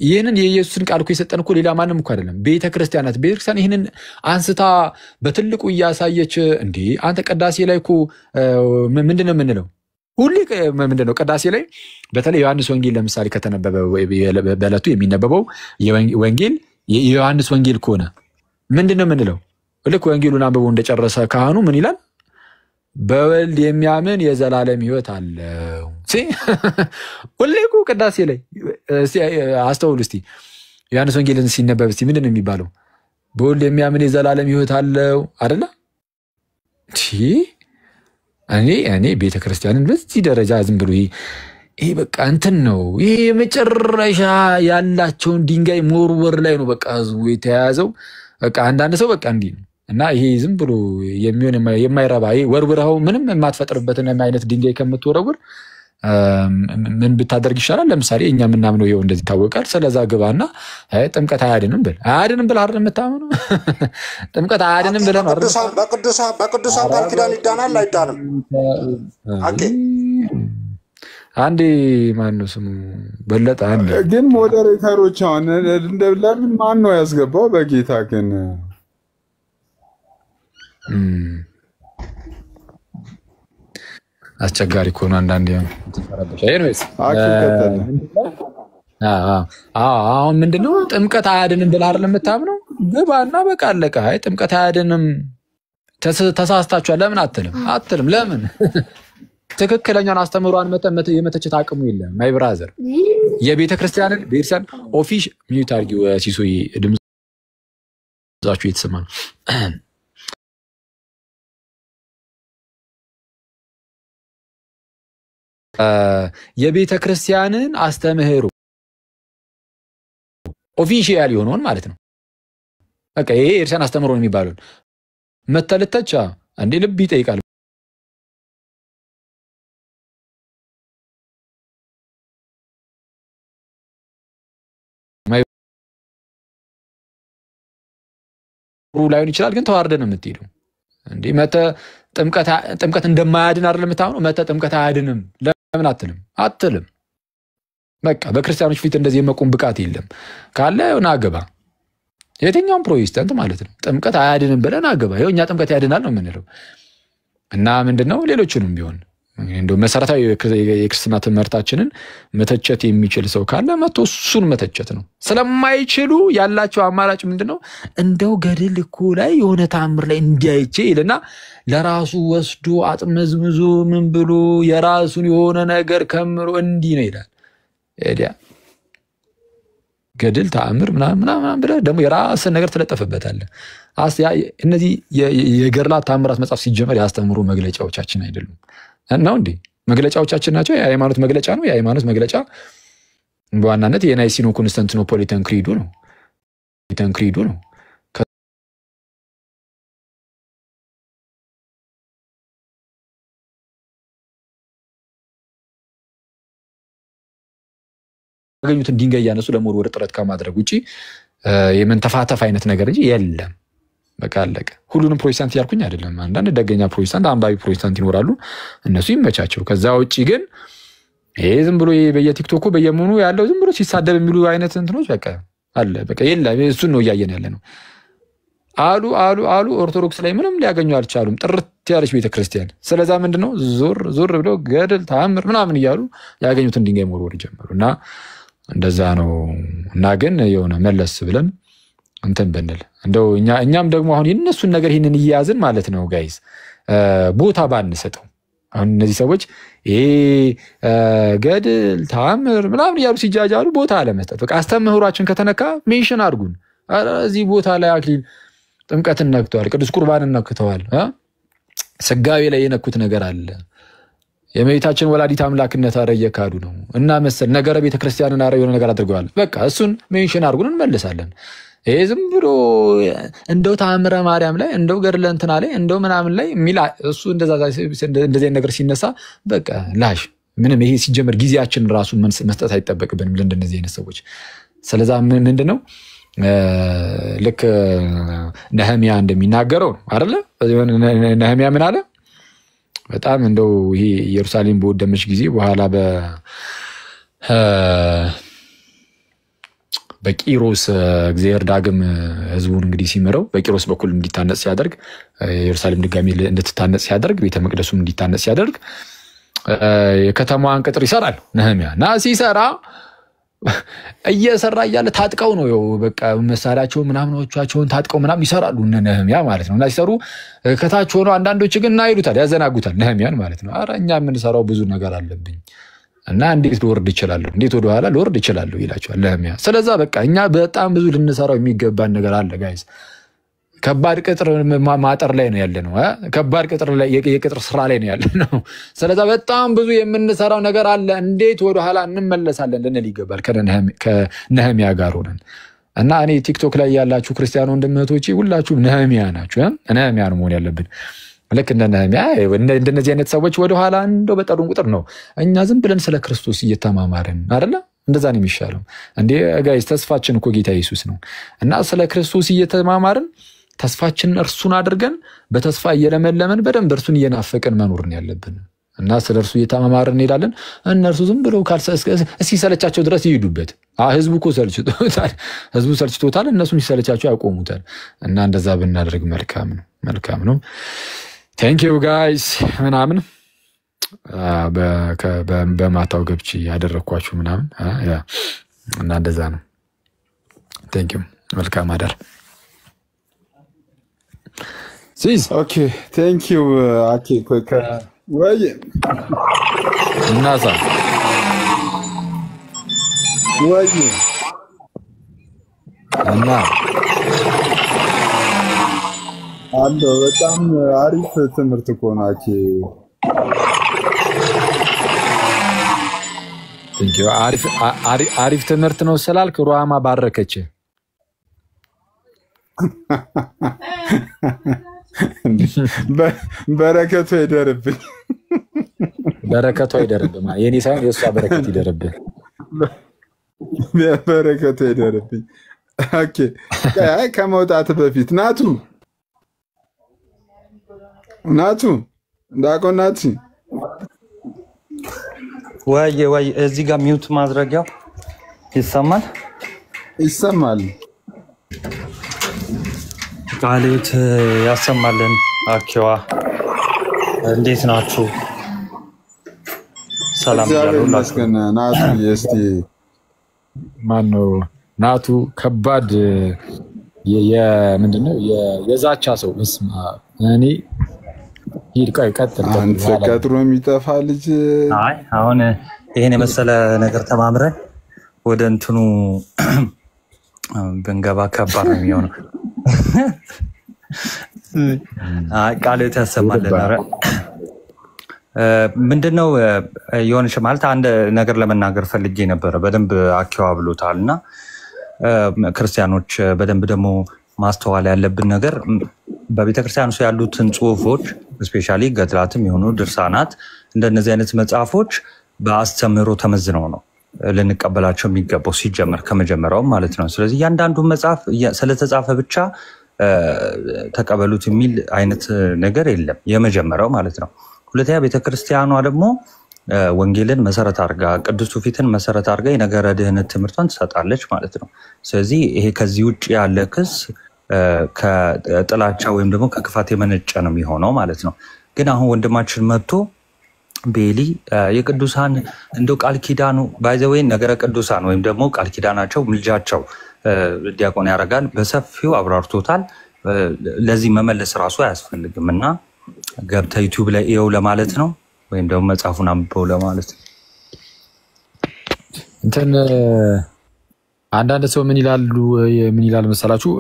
ይሄንን የኢየሱስን ቃል እኮ የሰጠን እኮ ሌላ ማንም እኮ አይደለም ቤተክርስቲያን ናት ቤተክርስቲያን ይሄንን አንስታ በትልቁ እያሳየች እንዴ አንተ ቅዳሴ ላይ እኮ ምንድነው የምንለው ሁሌ ምንድነው ቅዳሴ ላይ በተለይ ዮሐንስ ወንጌል ለምሳሌ ከተነበበ በዕለቱ የሚነበበው ወንጌል የዮሐንስ ወንጌል ከሆነ ምንድነው የምንለው ልክ ወንጌሉን አንብቦ እንደጨረሰ ካህኑ ምን ይላል በወልድ የሚያምን የዘላለም ሕይወት አለው ሁሌ እኮ ቅዳሴ ላይ አስተውሉ እስቲ ዮሐንስ ወንጌልን ሲነበብ እስቲ ምንድነው የሚባለው በወልድ የሚያምን የዘላለም ሕይወት አለው አይደለ እኔ ቤተክርስቲያንን በዚህ ደረጃ ዝም ብሎ ይሄ በቃ እንትን ነው ይሄ መጨረሻ ያላቸውን ድንጋይ ሞርወር ላይ ነው በቃ ህዝቡ የተያዘው በቃ አንዳንድ ሰው በቃ እንዲህ ነው እና ይሄ ዝም ብሎ የሚሆን የማይረባ ይሄ ወርውረው ምንም የማትፈጥርበትን አይነት ድንጋይ ከምትወረውር ምን ብታደርግ ይሻላል? ለምሳሌ እኛ ምናምነው ይሄው እንደዚህ ታወቃል። ስለዛ ግባና ጥምቀት አያድንም ብል አይደል የምታምነው? ጥምቀት አያድንም ብለህ ነው አይደል? በቅዱሳን ቃል ኪዳን ይዳናል አይዳንም? አንዴ ማን ነው ስሙ በለጠ አንዴ ግን ሞዴሬተሮች አሁን ለምን ማን ነው ያስገባው? በጌታ ግን አስቸጋሪ እኮ ነው አንዳንዴ ተፈራበሻ ኤኒዌይስ አሁን ምንድነው ጥምቀት አያድንም ብለህ አይደል የምታምነው? ግባና በቃ አለቀ። አይ ጥምቀት አያድንም ተሳስታችኋል ለምን አትልም? ለምን ትክክለኛውን አስተምሯን የመተቸት አቅሙ የለም። ማይ ብራዘር የቤተ ክርስቲያንን ቤተክርስቲያን ኦፊሽ ሚዩት አድርጊው ሲሶይ ድምጻችሁ የተሰማ ነው። የቤተ ክርስቲያንን አስተምህሮ ኦፊሻል የሆነውን ማለት ነው። በቃ ይሄ እርሻን አስተምሮ ነው የሚባለው መተልተቻ እንዴ ልብ ይጠይቃል። ላይሆን ይችላል ግን ተዋርደን ነው የምትሄደው እንዴ መተ ጥምቀት እንደማያድን አይደል የምታምነው? መተ ጥምቀት አያድንም ለምን አትልም? በቃ በክርስቲያኖች ፊት እንደዚህ የመቆም ብቃት የለም። ካለ ይሁን አገባ የትኛውም ፕሮቴስታንት ማለት ነው ጥምቀት አያድንም ብለን አገባ። ይኸው እኛ ጥምቀት ያድናል ነው የምንለው። እና ምንድነው ሌሎችንም ቢሆን እንደው መሰረታዊ የክርስትና ትምህርታችንን መተቸት የሚችል ሰው ካለ መቶ እሱን መተቸት ነው። ስለማይችሉ ያላቸው አማራጭ ምንድነው? እንደው ገድል እኮ ላይ የሆነ ተአምር ላይ እንዲያይቼ ይልና ለራሱ ወስዶ አጥመዝምዞ ምን ብሎ የራሱን የሆነ ነገር ከምሮ እንዲህ ነው ይላል። ኤዲያ ገድል ተአምር ምናምን ብለህ ደግሞ የራስን ነገር ትለጠፍበታለህ። እነዚህ የገድላት ተአምራት መጽሐፍ ሲጀመር ያስተምሩ መግለጫዎቻችን አይደሉም ነው እንዴ? መግለጫዎቻችን ናቸው። የሃይማኖት መግለጫ ነው። የሃይማኖት መግለጫ በዋናነት የናይሲኖ ኮንስታንቲኖፖሊታን ክሪዱ ነው። ያገኙትን ድንጋይ ያነሱ ለመወርወር ጥረት ከማድረግ ውጪ የመንተፋተፍ አይነት ነገር እንጂ የለም። በቃ አለቀ። ሁሉንም ፕሮቴስታንት ያልኩኝ አይደለም። አንዳንድ ደገኛ ፕሮቴስታንት አንባቢ ፕሮቴስታንት ይኖራሉ፣ እነሱ ይመቻቸው። ከዛ ውጪ ግን ይሄ ዝም ብሎ በየቲክቶኩ በየሙኑ ያለው ዝም ብሎ ሲሳደብ የሚሉ አይነት እንትኖች በቃ አለ። በቃ የለም። እሱን ነው እያየን ያለ ነው። አሉ ኦርቶዶክስ ላይ ምንም ሊያገኙ አልቻሉም። ጥርት ያለች ቤተክርስቲያን። ስለዛ ምንድነው ዞር ብለው ገድል ተአምር ምናምን እያሉ ያገኙትን ድንጋይ መወርወር ጀመሩና እንደዛ ነው። እና ግን የሆነ መለስ ብለን እንትን ብንል እንደው እኛም ደግሞ አሁን የነሱን ነገር ይሄንን እያያዝን ማለት ነው ጋይስ ቦታ ባንሰጠው። አሁን እነዚህ ሰዎች ገድል ተአምር ምናምን እያሉ ሲጃጃሉ ቦታ አለመስጠት። በቃ አስተምህሯችን ከተነካ ሜንሽን አድርጉን። እዚህ ቦታ ላይ አክሊል ጥምቀትን ነክተዋል፣ ቅዱስ ቁርባንን ነክተዋል፣ ስጋዌ ላይ የነኩት ነገር አለ፣ የእመቤታችን ወላዲት አምላክነት አረየካዱ ነው እና መሰል ነገረ ቤተክርስቲያንን አረ የሆነ ነገር አድርገዋል። በቃ እሱን ሜንሽን አድርጉን እንመልሳለን። ይሄ ዝም ብሎ እንደው ተአምረ ማርያም ላይ እንደው ገድለ እንትና ላይ እንደው ምናምን ላይ ሚላ እሱ እንደዚህ ነገር ሲነሳ በቃ ላሽ ምንም ይሄ ሲጀመር ጊዜያችን ራሱ መስጠት አይጠበቅብንም ለእንደነዚህ አይነት ሰዎች። ስለዛ ምንድነው ልክ ነህምያ እንደሚናገረው አይደለ? ነህምያ ምን አለ? በጣም እንደው ይሄ ኢየሩሳሌም በወደመች ጊዜ በኋላ በቂሮስ እግዚአብሔር ዳግም ህዝቡን እንግዲህ ሲመረው በቂሮስ በኩል እንዲታነጽ ሲያደርግ ኢየሩሳሌም ድጋሚ እንድትታነጽ ሲያደርግ ቤተ መቅደሱም እንዲታነጽ ሲያደርግ የከተማዋን ቅጥር ይሰራል ነህምያ። እና ሲሰራ እየሰራ እያለ ታጥቀው ነው በቃ መሳሪያቸው ምናምኖቻቸውን ታጥቀው ምናምን ይሰራሉ ነህምያ ማለት ነው። እና ሲሰሩ ከታች ሆኖ አንዳንዶች ግን ይሉታል ያዘናጉታል ነህምያን ማለት ነው። አረ እኛ የምንሰራው ብዙ ነገር አለብኝ እና እንዴት ልወርድ ይችላል? እንዴት ወደ ኋላ ልወርድ ይችላል ይላቸዋል ነህምያ። ስለዛ በቃ እኛ በጣም ብዙ ልንሰራው የሚገባን ነገር አለ ጋይስ። ከባድ ቅጥር ማጠር ላይ ነው ያለ ነው። ከባድ ቅጥር ላይ የቅጥር ስራ ላይ ነው ያለ ነው። ስለዛ በጣም ብዙ የምንሰራው ነገር አለ። እንዴት ወደ ኋላ እንመለሳለን ልንል ይገባል ከነህምያ ጋር ሆነን። እና እኔ ቲክቶክ ላይ ያላችሁ ክርስቲያን ወንድም እህቶቼ ሁላችሁም ነህምያ ናችሁ። ነህምያ ነው መሆን ያለብን። ልክ እንደ ነህምያ እንደነዚህ አይነት ሰዎች ወደ ኋላ እንደው በጠሩን ቁጥር ነው እኛ ዝም ብለን ስለ ክርስቶስ እየተማማርን አይደለ እንደዛ ነው የሚሻለው እንዴ ጋይስ ተስፋችን እኮ ጌታ ኢየሱስ ነው እና ስለ ክርስቶስ እየተማማርን ተስፋችንን እርሱን አድርገን በተስፋ እየለመለመን በደንብ እርሱን እየናፈቀን መኖር ነው ያለብን እና ስለ እርሱ እየተማማርን እንሄዳለን እነርሱ ዝም ብለው ሲሰለቻቸው ድረስ ይሄዱበት ህዝቡ እኮ ሰልችቶታል እነሱም ሲሰለቻቸው ያቆሙታል እና እንደዛ ብናደርግ መልካም ነው Thank you guys ምናምን በማታው ገብቼ ያደረኳችሁ ምናምን እና እንደዛ ነው Thank you መልካም አዳር Sis okay thank you okay quick ወይ እናሳ ወይ እና አንተ በጣም አሪፍ ትምህርት እኮ ናቺ Thank you አሪፍ ትምህርት ነው ስላልክ ሩሃማ ባረከች በረከቱ ይደርብኝ የኔ ሳይሆን የሷ በረከት ይደርብኝ በረከቱ ይደርብኝ ኦኬ ከመውጣት በፊት ናቱ እንዳቆናት ወይ እዚህ ጋር ሚውት ማድረጊያው ይሰማል ቃልት ያሰማልን አኪዋ እንዴት ናችሁ ሰላም ያሉላችሁ ናቱ እስቲ ማነው ናቱ ከባድ ምንድነው የዛቻ ሰው እስማ እኔ ይልቀይ ቀጥል አንተ ቀጥሮ የሚጠፋ ልጅ አይ አሁን ይሄን የመሰለ ነገር ተማምረን ወደ እንትኑ ብንገባ ከባድ ነው የሚሆነው ቃልት ያሰማልን አረ ምንድነው የሆነሽ ማለት አንድ ነገር ለመናገር ፈልጌ ነበር በደንብ አኪዋ ብሎታልና ክርስቲያኖች በደንብ ደግሞ ማስተዋል ያለብን ነገር በቤተክርስቲያኑ ያሉትን ጽሁፎች ስፔሻሊ ገድላትም የሆኑ ድርሳናት እንደነዚህ አይነት መጽሐፎች በአስተምህሮ ተመዝነው ነው ልንቀበላቸው የሚገባው ሲጀመር ከመጀመሪያው ማለት ነው ስለዚህ ያንዳንዱ መጽሐፍ ስለተጻፈ ብቻ ተቀበሉት የሚል አይነት ነገር የለም የመጀመሪያው ማለት ነው ሁለተኛ ቤተክርስቲያኗ ደግሞ ወንጌልን መሰረት አድርጋ ቅዱስ ፊትን መሰረት አድርጋ የነገረ ድህነት ትምህርቷን ትሰጣለች ማለት ነው ስለዚህ ይሄ ከዚህ ውጪ ያለ ክስ ከጥላቻ ወይም ደግሞ ከክፋት የመነጨ ነው የሚሆነው ማለት ነው ግን አሁን ወንድማችን መጥቶ ቤሊ የቅዱሳን እንደው ቃል ኪዳኑ ባይዘዌ ነገረ ቅዱሳን ወይም ደግሞ ቃል ኪዳናቸው ምልጃቸው ዲያቆን ያረጋል በሰፊው አብራርቶታል ለዚህ መመለስ ራሱ አያስፈልግምና ገብታ ዩቲዩብ ላይ ይው ለማለት ነው ወይም ደግሞ መጽሐፉን አንብበው ለማለት እንትን አንዳንድ ሰው ምን ይላል መሰላችሁ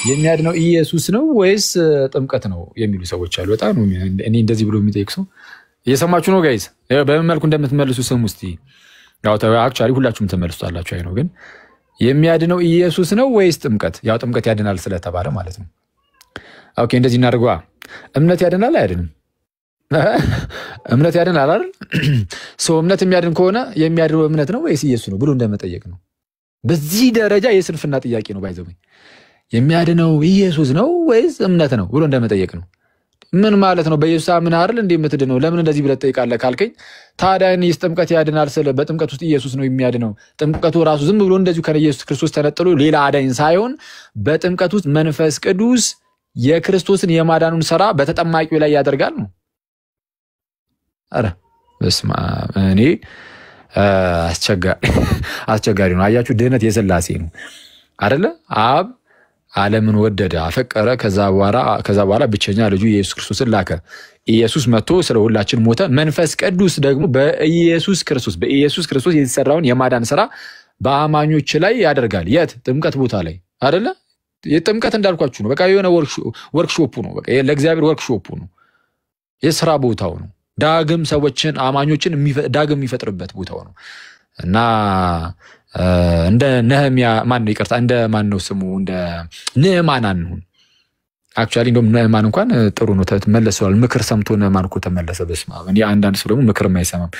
የሚያድነው ኢየሱስ ነው ወይስ ጥምቀት ነው የሚሉ ሰዎች አሉ በጣም እኔ እንደዚህ ብሎ የሚጠይቅ ሰው እየሰማችሁ ነው ጋይስ በምን መልኩ እንደምትመልሱ ስሙ እስቲ ያው አክቹአሊ ሁላችሁም ተመልሱታላችሁ አይ ነው ግን የሚያድነው ኢየሱስ ነው ወይስ ጥምቀት ያው ጥምቀት ያድናል ስለተባለ ማለት ነው ኦኬ እንደዚህ እናድርገዋ እምነት ያድናል አይደለም እምነት ያድናል አይደል እምነት የሚያድን ከሆነ የሚያድነው እምነት ነው ወይስ ኢየሱስ ነው ብሎ እንደመጠየቅ ነው በዚህ ደረጃ የስንፍና ጥያቄ ነው ባይዘው የሚያድነው ኢየሱስ ነው ወይስ እምነት ነው ብሎ እንደመጠየቅ ነው ምን ማለት ነው በኢየሱስ አምን አይደል እንዴ የምትድነው ለምን እንደዚህ ብለህ ትጠይቃለህ ካልከኝ ታዲያ እኔስ ጥምቀት ያድናል ስለ በጥምቀት ውስጥ ኢየሱስ ነው የሚያድነው ጥምቀቱ ራሱ ዝም ብሎ እንደዚሁ ከኢየሱስ ክርስቶስ ተነጥሎ ሌላ አዳኝ ሳይሆን በጥምቀት ውስጥ መንፈስ ቅዱስ የክርስቶስን የማዳኑን ሥራ በተጠማቂው ላይ ያደርጋል ነው አረ በስማ እኔ አስቸጋሪ ነው አያችሁ ድህነት የሥላሴ ነው አይደለ አብ ዓለምን ወደደ አፈቀረ ከዛ በኋላ ብቸኛ ልጁ ኢየሱስ ክርስቶስን ላከ ኢየሱስ መጥቶ ስለ ሁላችን ሞተ መንፈስ ቅዱስ ደግሞ በኢየሱስ ክርስቶስ የተሰራውን የማዳን ሥራ በአማኞች ላይ ያደርጋል የት ጥምቀት ቦታ ላይ አይደለ የጥምቀት እንዳልኳችሁ ነው በቃ የሆነ ወርክሾፑ ነው በቃ ለእግዚአብሔር ወርክሾፑ ነው የሥራ ቦታው ነው ዳግም ሰዎችን አማኞችን ዳግም የሚፈጥርበት ቦታው ነው እና እንደ ነህምያ ማን ነው ይቅርታ እንደ ማን ነው ስሙ እንደ ንዕማን አንሁን አክቹአሊ እንደውም ንዕማን እንኳን ጥሩ ነው ተመለሰዋል ምክር ሰምቶ ንዕማን እኮ ተመለሰ በስመ አብ እኔ አንዳንድ ሰው ደግሞ ምክር የማይሰማም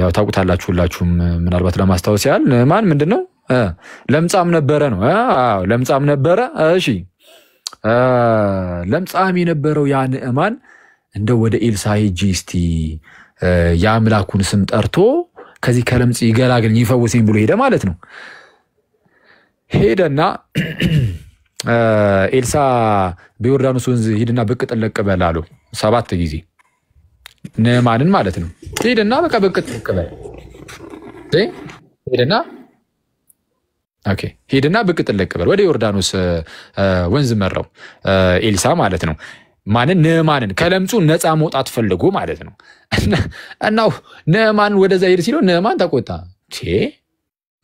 ያው ታውቁታላችሁ ሁላችሁም ምናልባት ለማስታወስ ያህል ንዕማን ምንድነው ለምጻም ነበረ ነው አዎ ለምጻም ነበረ እሺ ለምጻም የነበረው ያ ንዕማን እንደው ወደ ኤልሳ ሄጂ እስቲ የአምላኩን ስም ጠርቶ ከዚህ ከለምጽ ይገላግልኝ ይፈውሰኝ ብሎ ሄደ ማለት ነው ሄደና ኤልሳ በዮርዳኖስ ወንዝ ሄድና ብቅ ጥልቅ በል አለው 7 ጊዜ ንዕማንን ማለት ነው ሄደና በቃ ብቅ ጥልቅ በል ሄደና ብቅ ጥልቅ በል ወደ ዮርዳኖስ ወንዝ መራው ኤልሳ ማለት ነው ማንን ንዕማንን ከለምጹ ነፃ መውጣት ፈልጎ ማለት ነው እናው ንዕማን ወደዛ ሄድ ሲለው ንዕማን ተቆጣ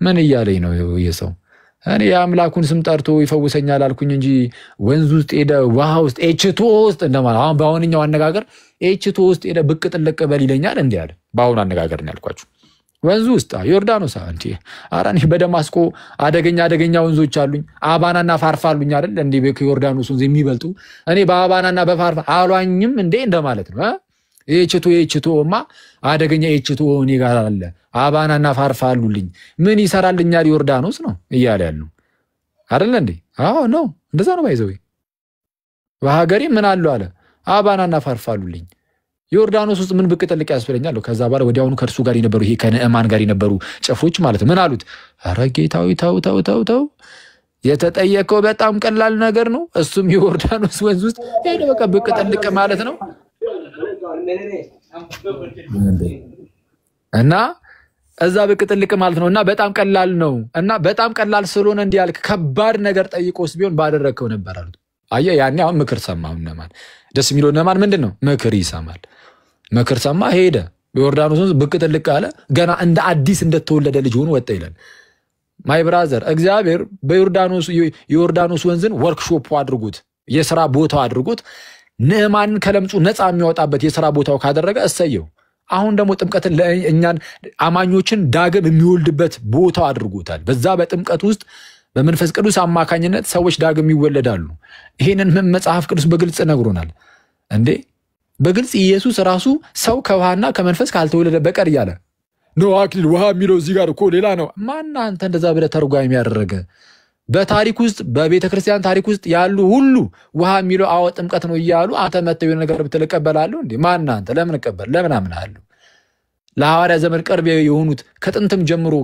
ምን እያለኝ ነው የሰው እኔ የአምላኩን ስም ጠርቶ ይፈውሰኛል አልኩኝ እንጂ ወንዝ ውስጥ ሄደ ውሃ ውስጥ ኤችቶ ውስጥ እንደማለት አሁን በአሁንኛው አነጋገር ኤችቶ ውስጥ ሄደ ብቅ ጥልቅ በል ይለኛል እንዴ አለ በአሁን አነጋገር ነው ያልኳችሁ ወንዝ ውስጥ ዮርዳኖስ አንቺ አራኒ በደማስቆ አደገኛ ወንዞች አሉኝ አባናና ፋርፋ አሉኝ አይደል እንዴ በዮርዳኖስ ወንዝ የሚበልጡ እኔ በአባናና በፋርፋ አሏኝም እንዴ እንደማለት ነው ኤችቶማ አደገኛ ኤችቶ እኔ ጋር አለ አባናና ፋርፋ አሉልኝ ምን ይሰራልኛል ዮርዳኖስ ነው እያለ ያለው አይደል እንዴ አዎ ነው እንደዛ ነው ባይዘው በሀገሬ ምን አሉ አለ አባናና ፋርፋ አሉልኝ ዮርዳኖስ ውስጥ ምን ብቅ ጥልቅ ያስፈልኛል ከዛ በኋላ ወዲያውኑ ከርሱ ጋር የነበሩ ይሄ ከነዕማን ጋር የነበሩ ጨፎች ማለት ምን አሉት ኧረ ጌታዊ ተው የተጠየቀው በጣም ቀላል ነገር ነው እሱም ዮርዳኖስ ወንዝ ውስጥ ሄደ በቃ ብቅ ጥልቅ ማለት ነው እና እዛ ብቅ ጥልቅ ማለት ነውና በጣም ቀላል ነው እና በጣም ቀላል ስለሆነ እንዲያልክ ከባድ ነገር ጠይቆስ ቢሆን ባደረከው ነበር አሉት አየ ያኔ አሁን ምክር ሰማው ነማን ደስ የሚለው ነማን ምንድነው ምክር ይሰማል ምክር ሰማ ሄደ በዮርዳኖስ ወንዝ ብቅ ጥልቅ አለ ገና እንደ አዲስ እንደተወለደ ልጅ ሆኖ ወጣ ይላል ማይ ብራዘር እግዚአብሔር በዮርዳኖስ ወንዝን ወርክሾፕ አድርጉት የሥራ ቦታው አድርጉት ንዕማንን ከለምጹ ነፃ የሚያወጣበት የሥራ ቦታው ካደረገ እሰየው አሁን ደግሞ ጥምቀትን ለእኛን አማኞችን ዳግም የሚወልድበት ቦታው አድርጎታል በዛ በጥምቀት ውስጥ በመንፈስ ቅዱስ አማካኝነት ሰዎች ዳግም ይወለዳሉ ይሄንን መጽሐፍ ቅዱስ በግልጽ ነግሮናል እንዴ በግልጽ ኢየሱስ ራሱ ሰው ከውሃና ከመንፈስ ካልተወለደ በቀር ይያለ ነው አክሊል ውሃ የሚለው እዚህ ጋር እኮ ሌላ ነው ማን አንተ እንደዛ ብለ ተርጓሚ ያደረገ በታሪክ ውስጥ በቤተ ክርስቲያን ታሪክ ውስጥ ያሉ ሁሉ ውሃ የሚለው አዎ ጥምቀት ነው ይያሉ አንተ መተው ነገር ብትለቀበላሉ እንዴ ማን አንተ ለምን ቀበል ለምን አምናለሁ ለሐዋርያ ዘመን ቅርብ የሆኑት ከጥንትም ጀምሮ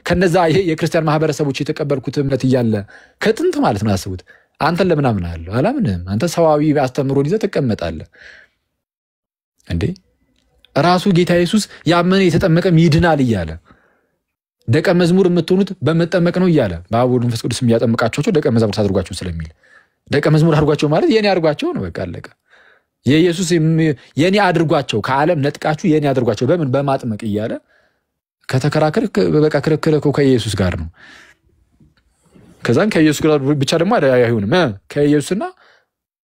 ከነዛ የክርስቲያን ማህበረሰቦች የተቀበልኩት እምነት ይያለ ከጥንት ማለት ነው አስቡት አንተ ለምን አምናለሁ አላምንም አንተ ሰዋዊ አስተምሮን ይዘህ ተቀመጣለህ እንዴ ራሱ ጌታ ኢየሱስ ያመነ የተጠመቀም ይድናል ይያለ ደቀ መዝሙር የምትሆኑት በመጠመቅ ነው ይያለ በአብ ወልድ መንፈስ ቅዱስ የሚያጠምቃቸው ደቀ መዛሙርት አድርጓቸው ስለሚል ደቀ መዝሙር አድርጓቸው ማለት የኔ አድርጓቸው ነው በቃ አለቀ የኢየሱስ የኔ አድርጓቸው ከዓለም ነጥቃችሁ የኔ አድርጓቸው በምን በማጥመቅ ይያለ ከተከራከረ በቃ ክርክርኮ ከኢየሱስ ጋር ነው ከዛን ከኢየሱስ ጋር ብቻ ደግሞ አይሆንም ከኢየሱስና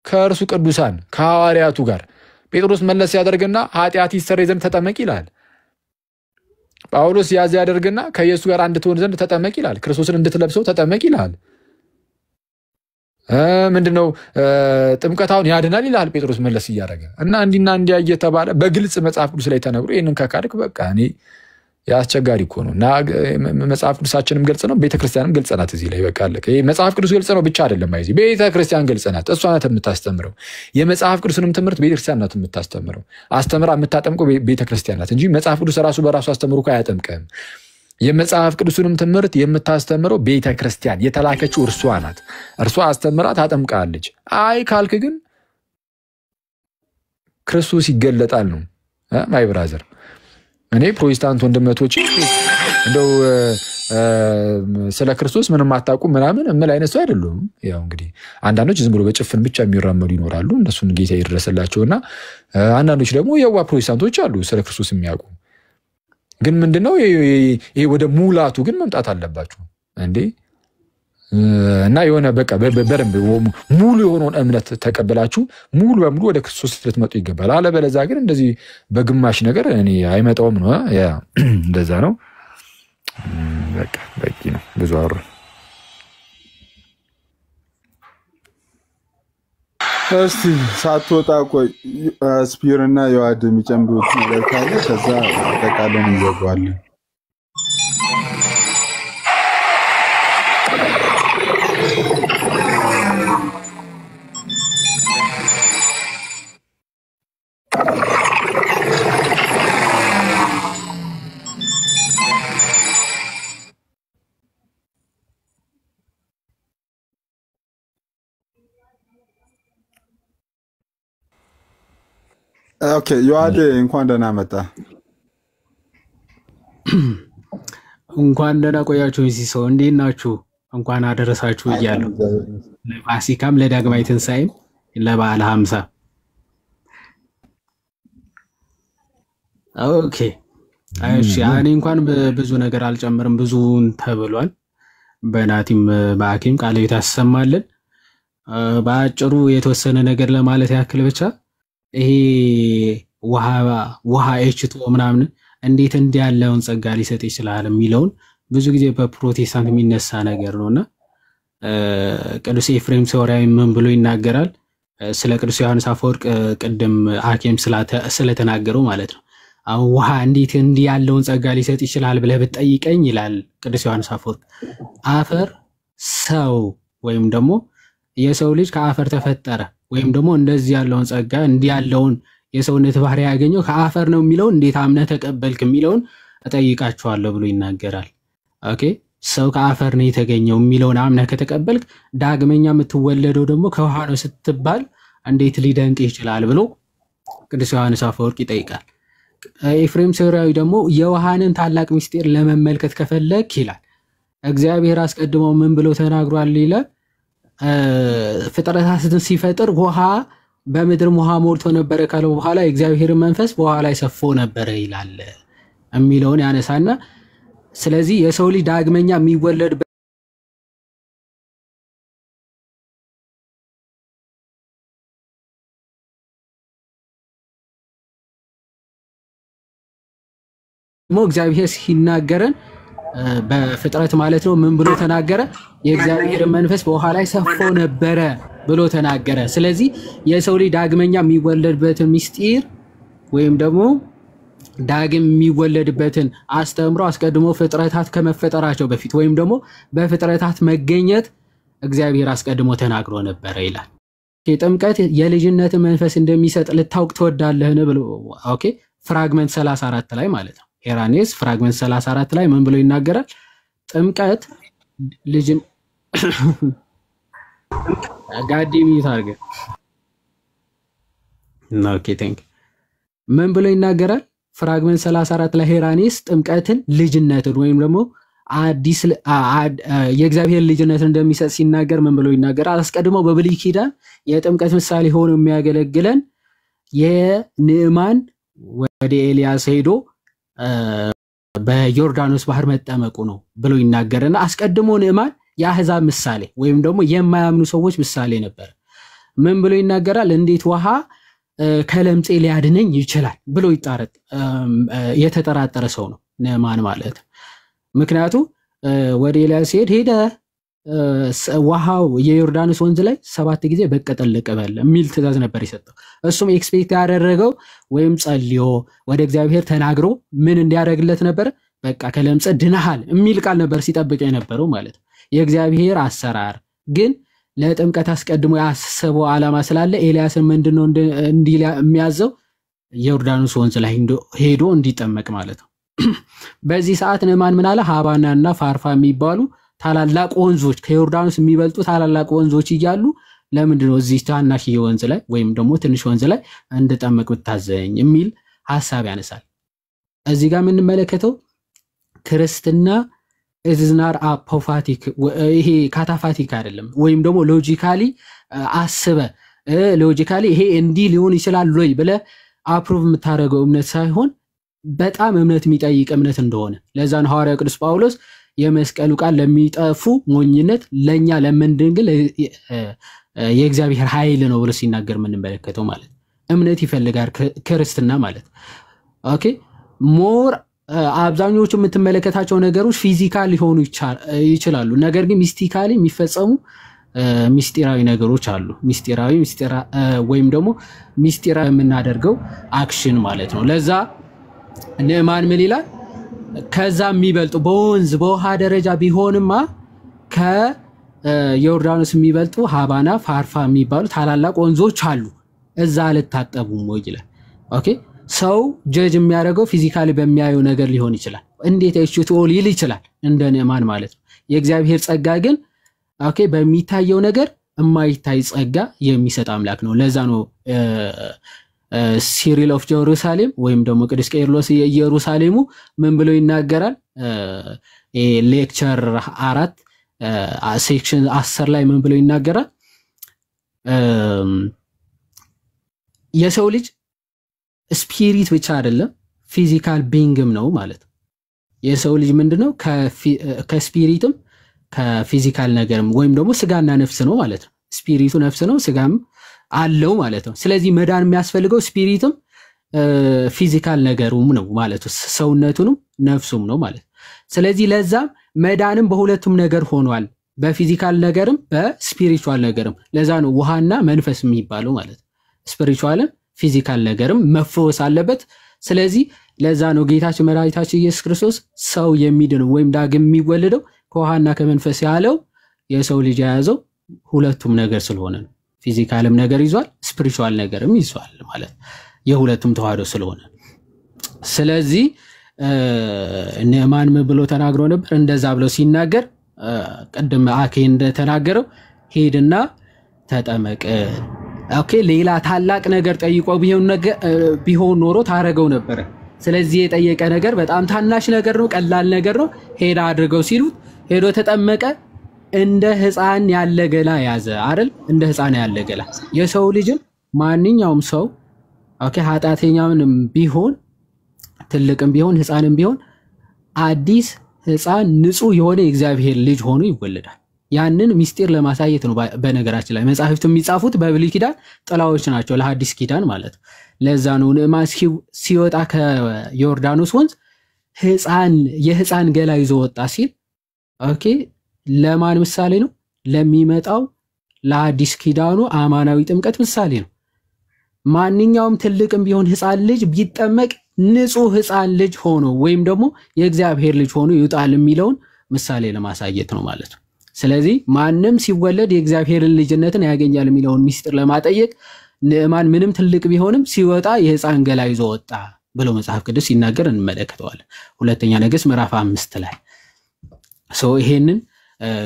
ከእርሱ ቅዱሳን ከሐዋርያቱ ጋር ጴጥሮስ መለስ ያደርግና ኃጢአት ይሰረይ ዘንድ ተጠመቅ ይላል ጳውሎስ ያዝ ያደርግና ከኢየሱስ ጋር አንድ ትሆን ዘንድ ተጠመቅ ይላል ክርስቶስን እንድትለብሰው ተጠመቅ ይላል ምንድነው ጥምቀታውን ያድናል ይላል ጴጥሮስ መለስ ያደርጋ እና እንዲና እንዲያ እየተባለ በግልጽ መጽሐፍ ቅዱስ ላይ ተነግሮ ይሄንን ከካድክ በቃ እኔ ያስቸጋሪ እኮ ነውና መጽሐፍ ቅዱሳችንም ግልጽ ነው ቤተክርስቲያንም ግልጽ ናት እዚህ ላይ በቃ አለቀ ይሄ መጽሐፍ ቅዱስ ግልጽ ነው ብቻ አይደለም አይዚ ቤተክርስቲያን ግልጽ ናት እሷ ናት የምታስተምረው የመጽሐፍ ቅዱስንም ትምህርት ቤተክርስቲያን ናት የምታስተምረው አስተምራ የምታጠምቀው ቤተክርስቲያን ናት እንጂ መጽሐፍ ቅዱስ ራሱ በራሱ አስተምሮ አያጠምቀም የመጽሐፍ ቅዱስንም ትምህርት የምታስተምረው ቤተክርስቲያን የተላከችው እርሷ ናት እርሷ አስተምራ ታጠምቃለች አይ ካልክ ግን ክርስቶስ ይገለጣል ነው ማይ ብራዘር እኔ ፕሮቴስታንት ወንድመቶች እንደው ስለ ክርስቶስ ምንም አታውቁ ምናምን እምል አይነት ሰው አይደሉም ያው እንግዲህ አንዳንዶች ዝም ብሎ በጭፍን ብቻ የሚራመዱ ይኖራሉ እነሱን ጌታ ይድረስላቸውና አንዳንዶች ደግሞ የዋ ፕሮቴስታንቶች አሉ ስለ ክርስቶስ የሚያውቁ ግን ምንድነው ይሄ ወደ ሙላቱ ግን መምጣት አለባችሁ እንዴ እና የሆነ በቃ በደንብ ሙሉ የሆነውን እምነት ተቀበላችሁ ሙሉ በሙሉ ወደ ክርስቶስ ልትመጡ ይገባል አለበለዚያ ግን እንደዚህ በግማሽ ነገር እኔ አይመጣውም ነው ያ እንደዛ ነው በቃ በቂ ነው። ብዙ አወራን። እስቲ ሳትወጣ ቆይ ስፒርና የዋድ የሚጨምሩት ነገር ካለ ከዛ አጠቃለን እንዘጋዋለን። ኦኬ የዋድ እንኳን ደህና መጣ። እንኳን ደህና ቆያችሁ። እዚህ ሰው እንዴት ናችሁ? እንኳን አደረሳችሁ እያለሁ ለፋሲካም ለዳግማይ ትንሣኤም ለበዓለ ሀምሳ። ኦኬ እሺ። እኔ እንኳን ብዙ ነገር አልጨምርም፣ ብዙን ተብሏል። በናቲም በአኪም ቃለ ሕይወት ያሰማልን። በአጭሩ የተወሰነ ነገር ለማለት ያክል ብቻ ይሄ ውሃ ኤችቶ ምናምን እንዴት እንዲያለውን ጸጋ ሊሰጥ ይችላል የሚለውን ብዙ ጊዜ በፕሮቴስታንት የሚነሳ ነገር ነውና ቅዱስ ኤፍሬም ሶርያዊ ምን ብሎ ይናገራል? ስለ ቅዱስ ዮሐንስ አፈወርቅ ቅድም አኬም ስለተናገረው ማለት ነው። አሁን ውሃ እንዴት እንዲያለውን ጸጋ ሊሰጥ ይችላል ብለህ ብትጠይቀኝ ይላል ቅዱስ ዮሐንስ አፈወርቅ፣ አፈር ሰው ወይም ደግሞ የሰው ልጅ ከአፈር ተፈጠረ ወይም ደግሞ እንደዚህ ያለውን ጸጋ እንዲህ ያለውን የሰውነት ባህሪ ያገኘው ከአፈር ነው የሚለውን እንዴት አምነህ ተቀበልክ የሚለውን እጠይቃችኋለሁ ብሎ ይናገራል። ኦኬ ሰው ከአፈር ነው የተገኘው የሚለውን አምነህ ከተቀበልክ ዳግመኛ የምትወለደው ደግሞ ከውሃ ነው ስትባል እንዴት ሊደንቅ ይችላል ብሎ ቅዱስ ዮሐንስ አፈወርቅ ይጠይቃል። ኤፍሬም ሶርያዊ ደግሞ የውሃንን ታላቅ ምስጢር ለመመልከት ከፈለክ ይላል እግዚአብሔር አስቀድሞ ምን ብሎ ተናግሯል ይላል። ፍጥረታትን ሲፈጥር ውሃ በምድርም ውሃ ሞልቶ ነበረ ካለው በኋላ የእግዚአብሔር መንፈስ በውሃ ላይ ሰፎ ነበረ ይላል የሚለውን ያነሳና ስለዚህ የሰው ልጅ ዳግመኛ የሚወለድ እግዚአብሔር ሲናገረን በፍጥረት ማለት ነው ምን ብሎ ተናገረ? የእግዚአብሔር መንፈስ በውሃ ላይ ሰፎ ነበረ ብሎ ተናገረ። ስለዚህ የሰው ልጅ ዳግመኛ የሚወለድበትን ምስጢር ወይም ደግሞ ዳግም የሚወለድበትን አስተምሮ አስቀድሞ ፍጥረታት ከመፈጠራቸው በፊት ወይም ደግሞ በፍጥረታት መገኘት እግዚአብሔር አስቀድሞ ተናግሮ ነበረ ይላል። ጥምቀት የልጅነት መንፈስ እንደሚሰጥ ልታውቅ ትወዳለህን ብሎ ኦኬ ፍራግመንት 34 ላይ ማለት ነው። ሄራኔስ ፍራግመንት 34 ላይ ምን ብሎ ይናገራል? ጥምቀት ልጅን ጋዲሚ ታርገ ኦኬ ቴንክ ምን ብሎ ይናገራል? ፍራግመንት 34 ላይ ሄራኔስ ጥምቀትን ልጅነትን ወይም ደግሞ አዲስ የእግዚአብሔር ልጅነትን እንደሚሰጥ ሲናገር ምን ብሎ ይናገራል? አስቀድሞ በብሉይ ኪዳን የጥምቀት ምሳሌ ሆኖ የሚያገለግለን የንዕማን ወደ ኤልያስ ሄዶ በዮርዳኖስ ባህር መጠመቁ ነው ብሎ ይናገርና አስቀድሞ ንዕማን የአሕዛብ ምሳሌ ወይም ደግሞ የማያምኑ ሰዎች ምሳሌ ነበር። ምን ብሎ ይናገራል? እንዴት ውሃ ከለምጼ ሊያድነኝ ይችላል ብሎ የተጠራጠረ ሰው ነው ንዕማን ማለት። ምክንያቱ ወደ ኤልያስ ሄደ ውሃው የዮርዳኖስ ወንዝ ላይ 7 ጊዜ በቀጠልቅ በል የሚል ትእዛዝ ነበር የሰጠው። እሱም ኤክስፔክት ያደረገው ወይም ጸልዮ ወደ እግዚአብሔር ተናግሮ ምን እንዲያደርግለት ነበር? በቃ ከለምጽ ድነሃል የሚል ቃል ነበር ሲጠብቅ የነበረው ማለት። የእግዚአብሔር አሰራር ግን ለጥምቀት አስቀድሞ ያሰበው ዓላማ ስላለ ኤልያስን ምንድነው እንዲህ የሚያዘው? ዮርዳኖስ ወንዝ ላይ ሄዶ እንዲጠመቅ ማለት ነው። በዚህ ሰዓት ንዕማን ምን አለ? ሀባናና ፋርፋ የሚባሉ ታላላቅ ወንዞች ከዮርዳኖስ የሚበልጡ ታላላቅ ወንዞች እያሉ ለምንድነው እዚህ ታናሽ ወንዝ ላይ ወይም ደግሞ ትንሽ ወንዝ ላይ እንድጠመቅ ብታዘኝ የሚል ሐሳብ ያነሳል። እዚህ ጋር የምንመለከተው ክርስትና ኢዝናር አፖፋቲክ ይሄ ካታፋቲክ አይደለም ወይም ደግሞ ሎጂካሊ አስበ ሎጂካሊ ይሄ እንዲህ ሊሆን ይችላል ወይ ብለ አፕሩቭ የምታደርገው እምነት ሳይሆን በጣም እምነት የሚጠይቅ እምነት እንደሆነ ለዛ ነው ሐዋርያው ቅዱስ ጳውሎስ የመስቀሉ ቃል ለሚጠፉ ሞኝነት ለኛ ለምንድን ግን የእግዚአብሔር ኃይል ነው ብሎ ሲናገር የምንመለከተው ማለት እምነት ይፈልጋል ክርስትና ማለት ኦኬ ሞር አብዛኞቹ የምትመለከታቸው ነገሮች ፊዚካል ሊሆኑ ይችላሉ። ነገር ግን ሚስቲካሊ የሚፈጸሙ ሚስጢራዊ ነገሮች አሉ። ሚስጢራዊ ወይም ደግሞ ሚስጢራዊ የምናደርገው አክሽን ማለት ነው። ለዛ ንዕማን ምን ይላል? ከዛ የሚበልጡ በወንዝ በውሃ ደረጃ ቢሆንማ ከዮርዳኖስ የሚበልጡ ሀባና ፋርፋ የሚባሉ ታላላቅ ወንዞች አሉ፣ እዛ አልታጠቡም ወይ ይላል። ኦኬ ሰው ጀጅ የሚያደርገው ፊዚካሊ በሚያየው ነገር ሊሆን ይችላል። እንዴት እችቶል ይል ይችላል እንደ ንዕማን ማለት ነው። የእግዚአብሔር ጸጋ ግን ኦኬ በሚታየው ነገር የማይታይ ጸጋ የሚሰጥ አምላክ ነው። ለዛ ነው ሲሪል ኦፍ ጀሩሳሌም ወይም ደግሞ ቅዱስ ቄርሎስ የኢየሩሳሌሙ ምን ብሎ ይናገራል? ሌክቸር 4 ሴክሽን 10 ላይ ምን ብሎ ይናገራል? የሰው ልጅ ስፒሪት ብቻ አይደለም ፊዚካል ቢንግም ነው ማለት ነው። የሰው ልጅ ምንድነው? ከስፒሪትም ከፊዚካል ነገርም ወይም ደግሞ ስጋና ነፍስ ነው ማለት ነው። ስፒሪቱ ነፍስ ነው፣ ስጋም አለው ማለት ነው። ስለዚህ መዳን የሚያስፈልገው ስፒሪትም ፊዚካል ነገሩም ነው ማለት ነው። ሰውነቱንም ነፍሱም ነው ማለት ነው። ስለዚህ ለዛም መዳንም በሁለቱም ነገር ሆኗል፣ በፊዚካል ነገርም በስፒሪቹዋል ነገርም። ለዛ ነው ውሃና መንፈስ የሚባለው ማለት ነው። ስፒሪቹዋልም ፊዚካል ነገርም መፈወስ አለበት። ስለዚህ ለዛ ነው ጌታችን መድኃኒታችን ኢየሱስ ክርስቶስ ሰው የሚድነው ወይም ዳግም የሚወለደው ከውሃና ከመንፈስ ያለው የሰው ልጅ የያዘው ሁለቱም ነገር ስለሆነ ነው። ፊዚካልም ነገር ይዟል፣ ስፒሪቹዋል ነገርም ይዟል ማለት የሁለቱም ተዋህዶ ስለሆነ። ስለዚህ ንዕማን ምን ብሎ ተናግሮ ነበር? እንደዛ ብሎ ሲናገር ቀደም አኬ እንደተናገረው ሄድና ተጠመቅ። ኦኬ ሌላ ታላቅ ነገር ጠይቆ ቢሆን ኖሮ ታረገው ነበር። ስለዚህ የጠየቀ ነገር በጣም ታናሽ ነገር ነው፣ ቀላል ነገር ነው። ሄዳ አድርገው ሲሉት ሄዶ ተጠመቀ። እንደ ሕፃን ያለ ገላ ያዘ አይደል? እንደ ሕፃን ያለ ገላ። የሰው ልጅም ማንኛውም ሰው ኦኬ ኃጢአተኛም ቢሆን ትልቅም ቢሆን ሕፃንም ቢሆን አዲስ ሕፃን ንጹህ የሆነ የእግዚአብሔር ልጅ ሆኖ ይወለዳል። ያንን ሚስጢር ለማሳየት ነው። በነገራችን ላይ መጻሕፍት የሚጻፉት በብሉይ ኪዳን ጥላዎች ናቸው ለሐዲስ ኪዳን ማለት። ለዛ ነው ንዕማን ሲወጣ ከዮርዳኖስ ወንዝ የሕፃን ገላ ይዞ ወጣ ሲል ኦኬ ለማን ምሳሌ ነው? ለሚመጣው ለሐዲስ ኪዳኑ አማናዊ ጥምቀት ምሳሌ ነው። ማንኛውም ትልቅም ቢሆን ሕፃን ልጅ ቢጠመቅ ንጹህ ሕፃን ልጅ ሆኖ ወይም ደግሞ የእግዚአብሔር ልጅ ሆኖ ይውጣል የሚለውን ምሳሌ ለማሳየት ነው ማለት ነው። ስለዚህ ማንም ሲወለድ የእግዚአብሔርን ልጅነትን ያገኛል የሚለውን ሚስጥር ለማጠየቅ ንዕማን ምንም ትልቅ ቢሆንም ሲወጣ የሕፃን ገላ ይዞ ወጣ ብሎ መጽሐፍ ቅዱስ ሲናገር እንመለከተዋለን። ሁለተኛ ነገሥት ምዕራፍ 5 ላይ ይሄንን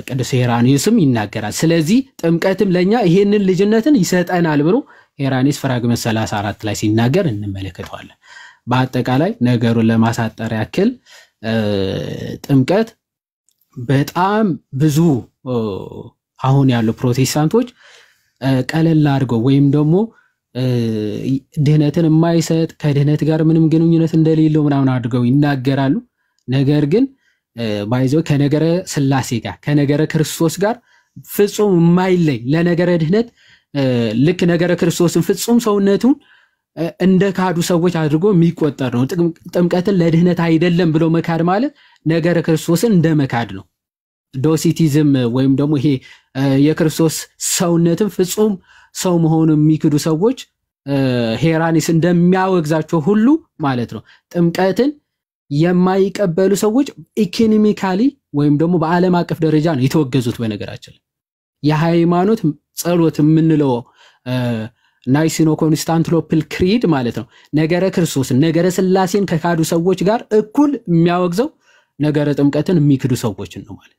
ቅዱስ ሄራኒስም ይናገራል። ስለዚህ ጥምቀትም ለኛ ይሄንን ልጅነትን ይሰጠናል ብሎ ሄራኒስ ፍራግመት 34 ላይ ሲናገር እንመለከተዋለን። በአጠቃላይ ነገሩን ለማሳጠር ያክል ጥምቀት በጣም ብዙ አሁን ያሉ ፕሮቴስታንቶች ቀለል አድርገው ወይም ደግሞ ድህነትን የማይሰጥ ከድህነት ጋር ምንም ግንኙነት እንደሌለው ምናምን አድርገው ይናገራሉ። ነገር ግን ባይዘው ከነገረ ሥላሴ ጋር ከነገረ ክርስቶስ ጋር ፍጹም የማይለይ ለነገረ ድህነት ልክ ነገረ ክርስቶስን ፍጹም ሰውነቱን እንደ ካዱ ሰዎች አድርጎ የሚቆጠር ነው። ጥምቀትን ለድህነት አይደለም ብሎ መካድ ማለት ነገረ ክርስቶስን እንደ መካድ ነው። ዶሲቲዝም ወይም ደግሞ ይሄ የክርስቶስ ሰውነትን ፍጹም ሰው መሆኑን የሚክዱ ሰዎች ሄራኒስ እንደሚያወግዛቸው ሁሉ ማለት ነው። ጥምቀትን የማይቀበሉ ሰዎች ኢኮኖሚካሊ ወይም ደግሞ በዓለም አቀፍ ደረጃ ነው የተወገዙት። በነገራችን የሃይማኖት ጸሎት የምንለው ናይሲኖ ኮንስታንቲኖፕል ክሪድ ማለት ነው ነገረ ክርስቶስን ነገረ ሥላሴን ከካዱ ሰዎች ጋር እኩል የሚያወግዘው ነገረ ጥምቀትን የሚክዱ ሰዎችን ነው ማለት።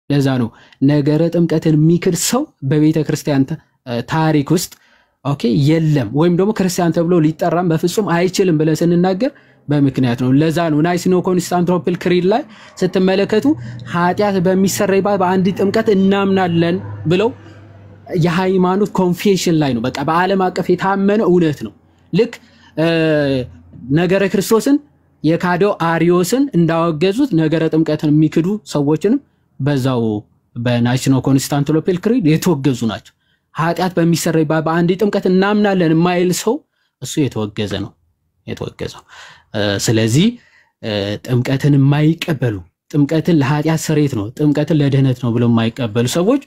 ለዛ ነው ነገረ ጥምቀትን የሚክድ ሰው በቤተ ክርስቲያን ታሪክ ውስጥ ኦኬ የለም ወይም ደግሞ ክርስቲያን ተብሎ ሊጠራም በፍጹም አይችልም ብለን ስንናገር በምክንያት ነው። ለዛ ነው ናይሲኖ ኮንስታንቲኖፕል ክሪድ ላይ ስትመለከቱ ኃጢአት በሚሰረይባት በአንድ ጥምቀት እናምናለን ብለው የሃይማኖት ኮንፌሽን ላይ ነው። በቃ በዓለም አቀፍ የታመነ እውነት ነው። ልክ ነገረ ክርስቶስን የካደው አሪዮስን እንዳወገዙት ነገረ ጥምቀትን የሚክዱ ሰዎችንም በዛው በናይሲኖ ኮንስታንቲኖፕል ክሪድ የተወገዙ ናቸው። ኃጢአት በሚሰረይባት በአንድ ጥምቀት እናምናለን የማይል ሰው እሱ የተወገዘ ነው የተወገዘው። ስለዚህ ጥምቀትን የማይቀበሉ ጥምቀትን ለኃጢአት ስርየት ነው ጥምቀትን ለድህነት ነው ብለው የማይቀበሉ ሰዎች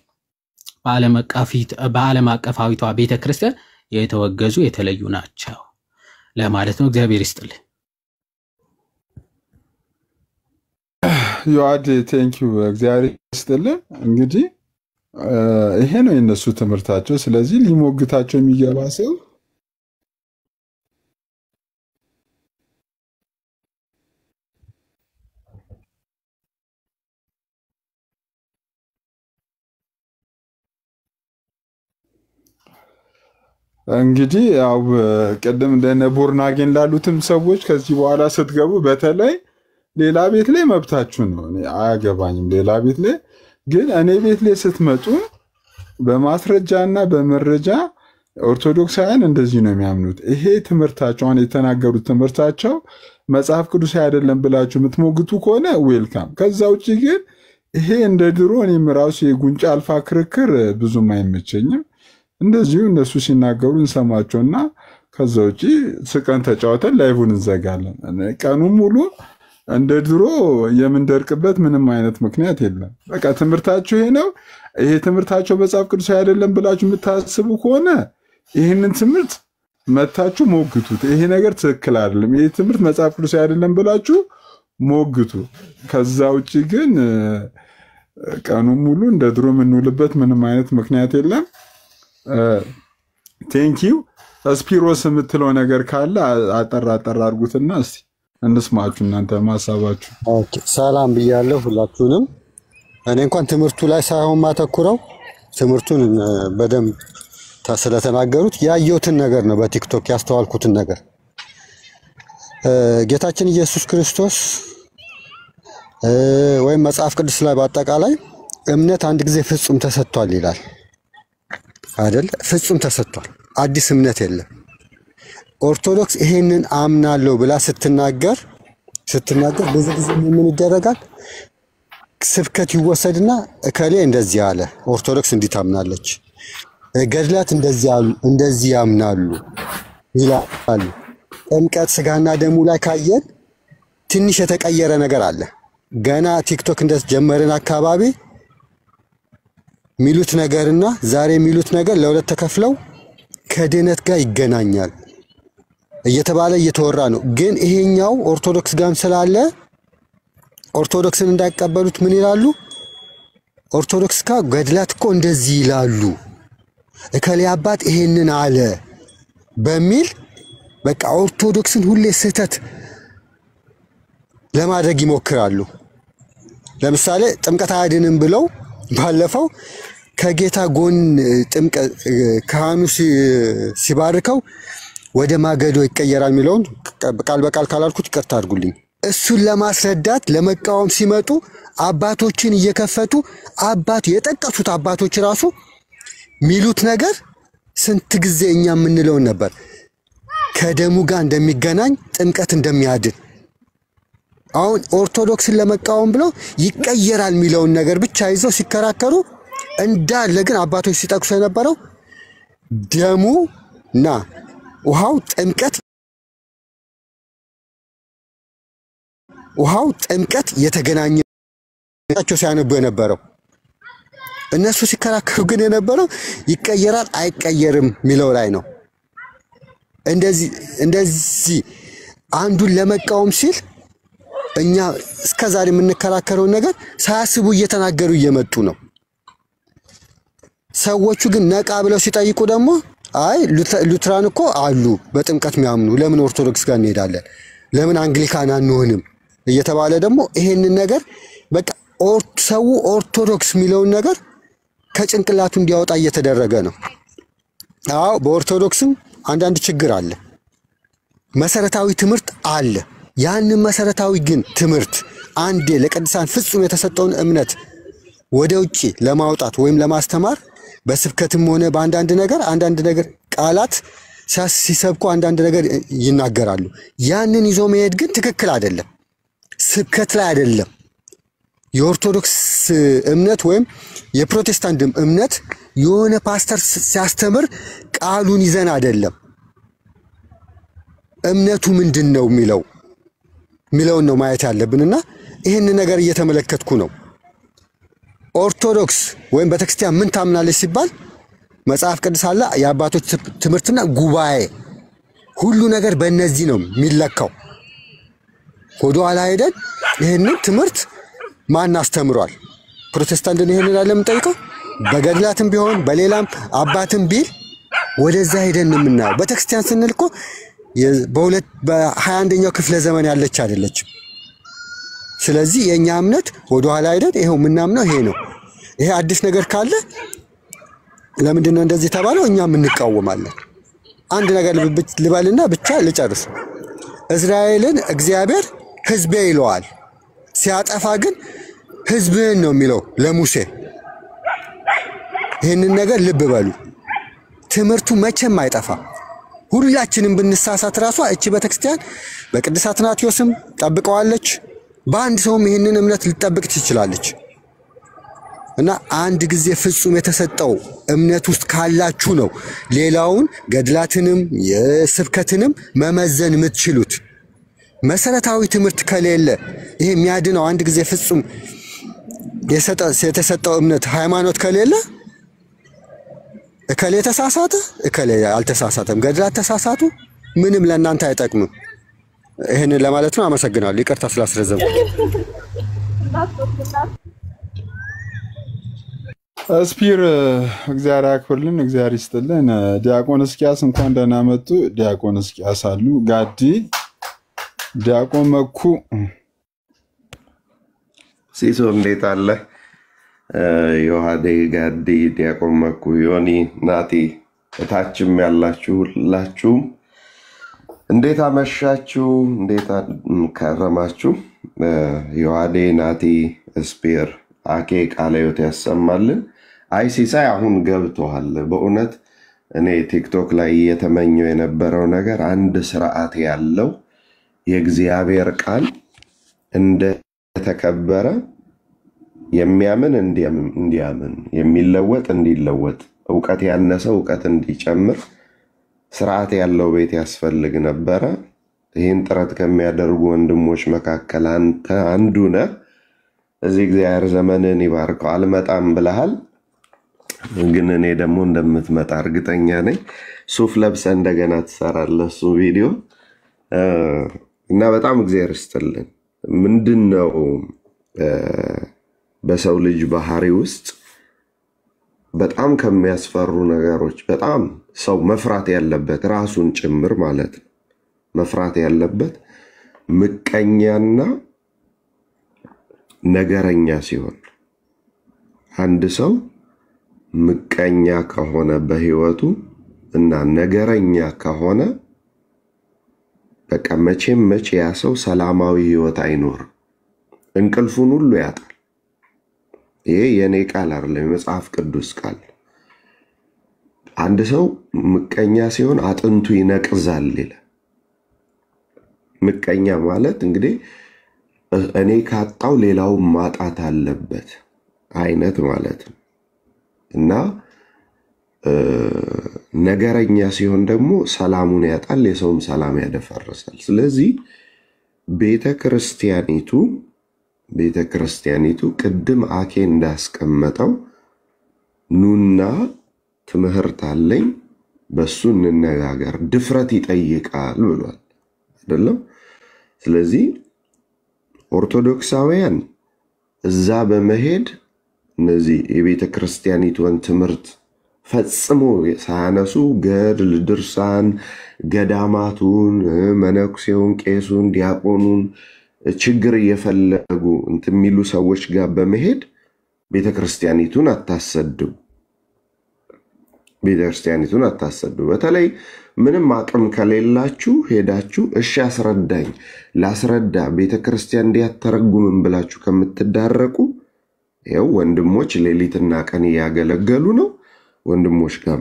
በዓለም አቀፋዊቷ ቤተክርስቲያን የተወገዙ የተለዩ ናቸው ለማለት ነው። እግዚአብሔር ይስጥልኝ። ዮአድ ቴንኪው እግዚአብሔር ይስጥልኝ። እንግዲህ ይሄ ነው የነሱ ትምህርታቸው። ስለዚህ ሊሞግታቸው የሚገባ ሰው እንግዲህ ያው ቀደም እንደነ ቦርናጌን ላሉትም ሰዎች ከዚህ በኋላ ስትገቡ በተለይ ሌላ ቤት ላይ መብታችሁ ነው። እኔ አያገባኝም። ሌላ ቤት ላይ ግን እኔ ቤት ላይ ስትመጡ በማስረጃና በመረጃ ኦርቶዶክሳውያን እንደዚህ ነው የሚያምኑት። ይሄ ትምህርታቸው አሁን የተናገሩት ትምህርታቸው መጽሐፍ ቅዱስ አይደለም ብላችሁ የምትሞግቱ ከሆነ ዌልካም። ከዛ ውጪ ግን ይሄ እንደ ድሮ እኔም ራሱ የጉንጫ አልፋ ክርክር ብዙም አይመቸኝም። እንደዚሁ እነሱ ሲናገሩ እንሰማቸውና ከዛ ውጪ ስቀን ተጫወተን ላይቡን እንዘጋለን። ቀኑን ሙሉ እንደ ድሮ የምንደርቅበት ምንም አይነት ምክንያት የለም። በቃ ትምህርታችሁ ይሄ ነው። ይሄ ትምህርታቸው መጽሐፍ ቅዱስ አይደለም ብላችሁ የምታስቡ ከሆነ ይህንን ትምህርት መታችሁ ሞግቱት። ይሄ ነገር ትክክል አይደለም፣ ይሄ ትምህርት መጽሐፍ ቅዱስ አይደለም ብላችሁ ሞግቱ። ከዛ ውጪ ግን ቀኑን ሙሉ እንደ ድሮ የምንውልበት ምንም አይነት ምክንያት የለም። ቴንኪው። ስፒሮስ የምትለው ነገር ካለ አጠራ አድርጉትና እስቲ እንስማችሁ እናንተ ማሳባችሁ። ኦኬ ሰላም ብያለሁ ሁላችሁንም። እኔ እንኳን ትምህርቱ ላይ ሳይሆን ማተኩረው ትምህርቱን በደንብ ስለተናገሩት ያየሁትን ነገር ነው፣ በቲክቶክ ያስተዋልኩትን ነገር። ጌታችን ኢየሱስ ክርስቶስ ወይም መጽሐፍ ቅዱስ ላይ በአጠቃላይ እምነት አንድ ጊዜ ፍጹም ተሰጥቷል ይላል አይደል? ፍጹም ተሰጥቷል፣ አዲስ እምነት የለም። ኦርቶዶክስ ይሄንን አምናለሁ ብላ ስትናገር ብዙ ጊዜ ምን ይደረጋል? ስብከት ይወሰድና እከሌ እንደዚህ አለ፣ ኦርቶዶክስ እንዲህ ታምናለች፣ ገድላት እንደዚህ ያምናሉ ይላሉ። ጥምቀት ስጋና ደሙ ላይ ካየን ትንሽ የተቀየረ ነገር አለ። ገና ቲክቶክ እንደጀመረን አካባቢ ሚሉት ነገርና ዛሬ ሚሉት ነገር ለሁለት ተከፍለው ከድህነት ጋር ይገናኛል እየተባለ እየተወራ ነው። ግን ይሄኛው ኦርቶዶክስ ጋር ስላለ ኦርቶዶክስን እንዳይቀበሉት ምን ይላሉ? ኦርቶዶክስ ጋር ገድላት እኮ እንደዚህ ይላሉ፣ እከሌ አባት ይሄንን አለ በሚል በቃ ኦርቶዶክስን ሁሌ ስህተት ለማድረግ ይሞክራሉ። ለምሳሌ ጥምቀት አያድንም ብለው ባለፈው ከጌታ ጎን ጥምቀት ካህኑ ሲባርከው ወደ ማገዶ ይቀየራል የሚለውን ቃል በቃል ካላልኩት ይቅርታ አድርጉልኝ። እሱን ለማስረዳት ለመቃወም ሲመጡ አባቶችን እየከፈቱ የጠቀሱት አባቶች ራሱ ሚሉት ነገር ስንት ጊዜ እኛ የምንለው ነበር፣ ከደሙ ጋር እንደሚገናኝ ጥምቀት እንደሚያድን። አሁን ኦርቶዶክስን ለመቃወም ብለው ይቀየራል የሚለውን ነገር ብቻ ይዘው ሲከራከሩ እንዳለ ግን አባቶች ሲጠቅሱ የነበረው ደሙና ውሃው ጥምቀት የተገናኘቸው ሲያነቡ የነበረው። እነሱ ሲከራከሩ ግን የነበረው ይቀየራል አይቀየርም የሚለው ላይ ነው። እንደዚህ አንዱን ለመቃወም ሲል እኛ እስከዛሬ የምንከራከረው ነገር ሳያስቡ እየተናገሩ እየመጡ ነው። ሰዎቹ ግን ነቃ ብለው ሲጠይቁ ደግሞ አይ ሉትራን እኮ አሉ በጥምቀት የሚያምኑ፣ ለምን ኦርቶዶክስ ጋር እንሄዳለን፣ ለምን አንግሊካን አንሆንም እየተባለ ደግሞ ይሄንን ነገር በቃ ሰው ኦርቶዶክስ የሚለውን ነገር ከጭንቅላቱ እንዲያወጣ እየተደረገ ነው። አዎ በኦርቶዶክስም አንዳንድ ችግር አለ፣ መሰረታዊ ትምህርት አለ። ያንን መሰረታዊ ግን ትምህርት አንዴ ለቅዱሳን ፍጹም የተሰጠውን እምነት ወደ ውጪ ለማውጣት ወይም ለማስተማር በስብከትም ሆነ በአንዳንድ ነገር ቃላት ሲሰብኩ አንዳንድ ነገር ይናገራሉ። ያንን ይዞ መሄድ ግን ትክክል አይደለም፣ ስብከት ላይ አይደለም። የኦርቶዶክስ እምነት ወይም የፕሮቴስታንት እምነት የሆነ ፓስተር ሲያስተምር ቃሉን ይዘን አይደለም። እምነቱ ምንድነው የሚለው ሚለውን ነው ማየት ያለብንና ይህን ነገር እየተመለከትኩ ነው። ኦርቶዶክስ ወይም ቤተክርስቲያን ምን ታምናለች ሲባል መጽሐፍ ቅዱስ አለ፣ የአባቶች ትምህርትና ጉባኤ፣ ሁሉ ነገር በእነዚህ ነው የሚለካው። ወደ ኋላ ሄደን ይህንን ትምህርት ማን አስተምሯል? ፕሮቴስታንት ይህንን አለ የምንጠይቀው። በገድላትም ቢሆን በሌላም አባትም ቢል ወደዛ ሄደን የምናየው። ቤተክርስቲያን ስንል እኮ በ21ኛው ክፍለ ዘመን ያለች አይደለችም። ስለዚህ የኛ እምነት ወደ ኋላ ሄደን ይሄው ምናምነው ይሄ ነው። ይሄ አዲስ ነገር ካለ ለምንድነው እንደዚህ ተባለው? እኛም እንቃወማለን። አንድ ነገር ልበልና ብቻ ልጨርስ። እስራኤልን እግዚአብሔር ሕዝቤ ይለዋል፣ ሲያጠፋ ግን ሕዝብህን ነው የሚለው ለሙሴ። ይህንን ነገር ልብ በሉ። ትምህርቱ መቼም አይጠፋ። ሁላችንም ብንሳሳት ራሷ እቺ ቤተክርስቲያን በቅዱስ አትናቴዎስም ጠብቀዋለች፣ በአንድ ሰውም ይህንን እምነት ልትጠብቅ ትችላለች። እና አንድ ጊዜ ፍጹም የተሰጠው እምነት ውስጥ ካላችሁ ነው ሌላውን ገድላትንም የስብከትንም መመዘን የምትችሉት። መሰረታዊ ትምህርት ከሌለ ይሄ የሚያድነው አንድ ጊዜ ፍጹም የተሰጠው እምነት ሃይማኖት ከሌለ እከሌ ተሳሳተ እከሌ አልተሳሳተም፣ ገድላት ተሳሳቱ፣ ምንም ለእናንተ አይጠቅምም። ይሄንን ለማለት ነው። አመሰግናለሁ። ይቅርታ ስላስረዘሙ። ስፒር እግዚአብሔር ያክብርልን፣ እግዚአብሔር ይስጥልን። ዲያቆን እስቂያስ እንኳን ደህና መጡ። ዲያቆን እስቂያስ አሉ፣ ጋዲ፣ ዲያቆን መኩ። ሲሶ እንዴት አለ? ዮሐዴ፣ ጋዲ፣ ዲያቆን መኩ፣ ዮኒ፣ ናቲ፣ እታችም ያላችሁ ሁላችሁም እንዴት አመሻችሁ? እንዴት ከረማችሁ? ዮሐዴ፣ ናቲ፣ ስፒር፣ አኬ ቃለ ሕይወት ያሰማልን። አይ ሲሳይ አሁን ገብቶሃል። በእውነት እኔ ቲክቶክ ላይ እየተመኘው የነበረው ነገር አንድ ስርዓት ያለው የእግዚአብሔር ቃል እንደተከበረ የሚያምን እንዲያምን፣ የሚለወጥ እንዲለወጥ፣ እውቀት ያነሰው እውቀት እንዲጨምር ስርዓት ያለው ቤት ያስፈልግ ነበረ። ይህን ጥረት ከሚያደርጉ ወንድሞች መካከል አንተ አንዱ ነህ። እዚህ እግዚአብሔር ዘመንን ይባርከው። አልመጣም ብለሃል፣ ግን እኔ ደግሞ እንደምትመጣ እርግጠኛ ነኝ። ሱፍ ለብሰ እንደገና ትሰራለህ እሱ ቪዲዮ እና በጣም እግዚአብሔር ይስጥልን። ምንድነው በሰው ልጅ ባህሪ ውስጥ በጣም ከሚያስፈሩ ነገሮች በጣም ሰው መፍራት ያለበት ራሱን ጭምር ማለት ነው መፍራት ያለበት ምቀኛና ነገረኛ ሲሆን፣ አንድ ሰው ምቀኛ ከሆነ በህይወቱ እና ነገረኛ ከሆነ በቃ መቼም መቼ ያ ሰው ሰላማዊ ህይወት አይኖርም፣ እንቅልፉን ሁሉ ያጣል። ይሄ የኔ ቃል አይደለም፣ የመጽሐፍ ቅዱስ ቃል። አንድ ሰው ምቀኛ ሲሆን አጥንቱ ይነቅዛል ይላል። ምቀኛ ማለት እንግዲህ እኔ ካጣው ሌላው ማጣት አለበት አይነት ማለት ነው። እና ነገረኛ ሲሆን ደግሞ ሰላሙን ያጣል፣ የሰውም ሰላም ያደፈርሳል። ስለዚህ ቤተክርስቲያኒቱ ቅድም አኬ እንዳስቀመጠው ኑና ትምህርት አለኝ በሱ እንነጋገር፣ ድፍረት ይጠይቃል ብሏል አይደለም? ስለዚህ ኦርቶዶክሳውያን እዛ በመሄድ እነዚህ የቤተክርስቲያኒቱን ትምህርት ፈጽሞ ሳያነሱ ገድል፣ ድርሳን፣ ገዳማቱን፣ መነኩሴውን፣ ቄሱን፣ ዲያቆኑን ችግር እየፈለጉ የሚሉ ሰዎች ጋር በመሄድ ቤተክርስቲያኒቱን አታሰዱ። በተለይ ምንም አቅም ከሌላችሁ ሄዳችሁ እሺ አስረዳኝ ላስረዳ ቤተክርስቲያን እንዲያተረጉምን ብላችሁ ከምትዳረቁ ይኸው ወንድሞች ሌሊትና ቀን እያገለገሉ ነው። ወንድሞች ጋር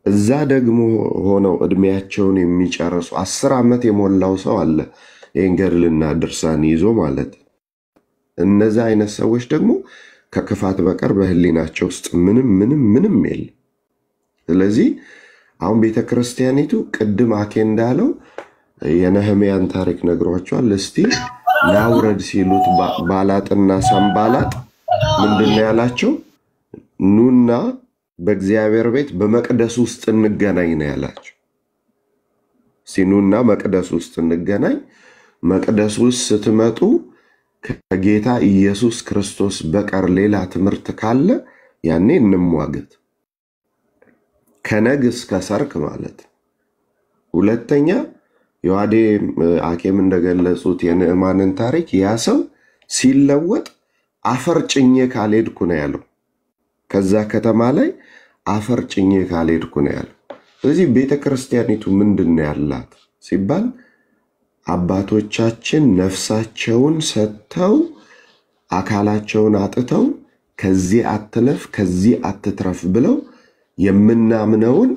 እዛ ደግሞ ሆነው እድሜያቸውን የሚጨርሱ 10 ዓመት የሞላው ሰው አለ ይህን ገድልና ድርሳን ይዞ ማለት። እነዚህ አይነት ሰዎች ደግሞ ከክፋት በቀር በህሊናቸው ውስጥ ምንም የለም። ስለዚህ አሁን ቤተክርስቲያኒቱ ቅድም አኬ እንዳለው የነህምያን ታሪክ ነግሯቸዋል። እስቲ ናውረድ ሲሉት ባላጥና ሳምባላጥ ምንድነው ያላቸው? ኑና በእግዚአብሔር ቤት በመቅደስ ውስጥ እንገናኝ ነው ያላቸው። ሲኑና መቅደስ ውስጥ እንገናኝ፣ መቅደስ ውስጥ ስትመጡ ከጌታ ኢየሱስ ክርስቶስ በቀር ሌላ ትምህርት ካለ ያኔ እንሟገት፣ ከነግ እስከ ሰርክ ማለት። ሁለተኛ ዮሐዴ አኬም እንደገለጹት የንዕማንን ታሪክ ያ ሰው ሲለወጥ አፈር ጭኜ ካልሄድኩ ነው ያለው። ከዛ ከተማ ላይ አፈር ጭኜ ካልሄድኩ ነው ያለው። ስለዚህ ቤተክርስቲያኒቱ ምንድነው ያላት ሲባል አባቶቻችን ነፍሳቸውን ሰጥተው አካላቸውን አጥተው ከዚህ አትለፍ ከዚህ አትትረፍ ብለው የምናምነውን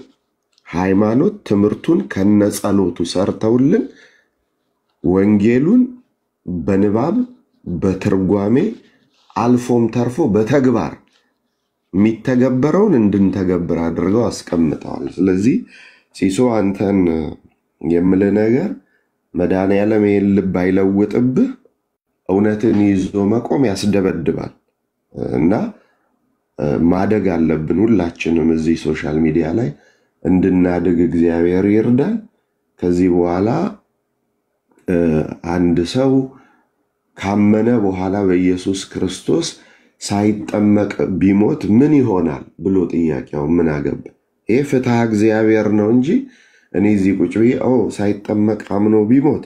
ሃይማኖት ትምህርቱን ከነጸሎቱ ሰርተውልን ወንጌሉን በንባብ በትርጓሜ አልፎም ተርፎ በተግባር የሚተገበረውን እንድንተገብር አድርገው አስቀምጠዋል። ስለዚህ ሲሶ አንተን የምልህ ነገር መድኃኔዓለም ይህን ልብ አይለውጥብህ፣ እውነትን ይዞ መቆም ያስደበድባል እና ማደግ አለብን። ሁላችንም እዚህ ሶሻል ሚዲያ ላይ እንድናድግ እግዚአብሔር ይርዳን። ከዚህ በኋላ አንድ ሰው ካመነ በኋላ በኢየሱስ ክርስቶስ ሳይጠመቅ ቢሞት ምን ይሆናል ብሎ ጥያቄው ምን አገባ? ይሄ ፍትሐ እግዚአብሔር ነው እንጂ እኔ እዚህ ቁጭ ብዬ ሳይጠመቅ አምኖ ቢሞት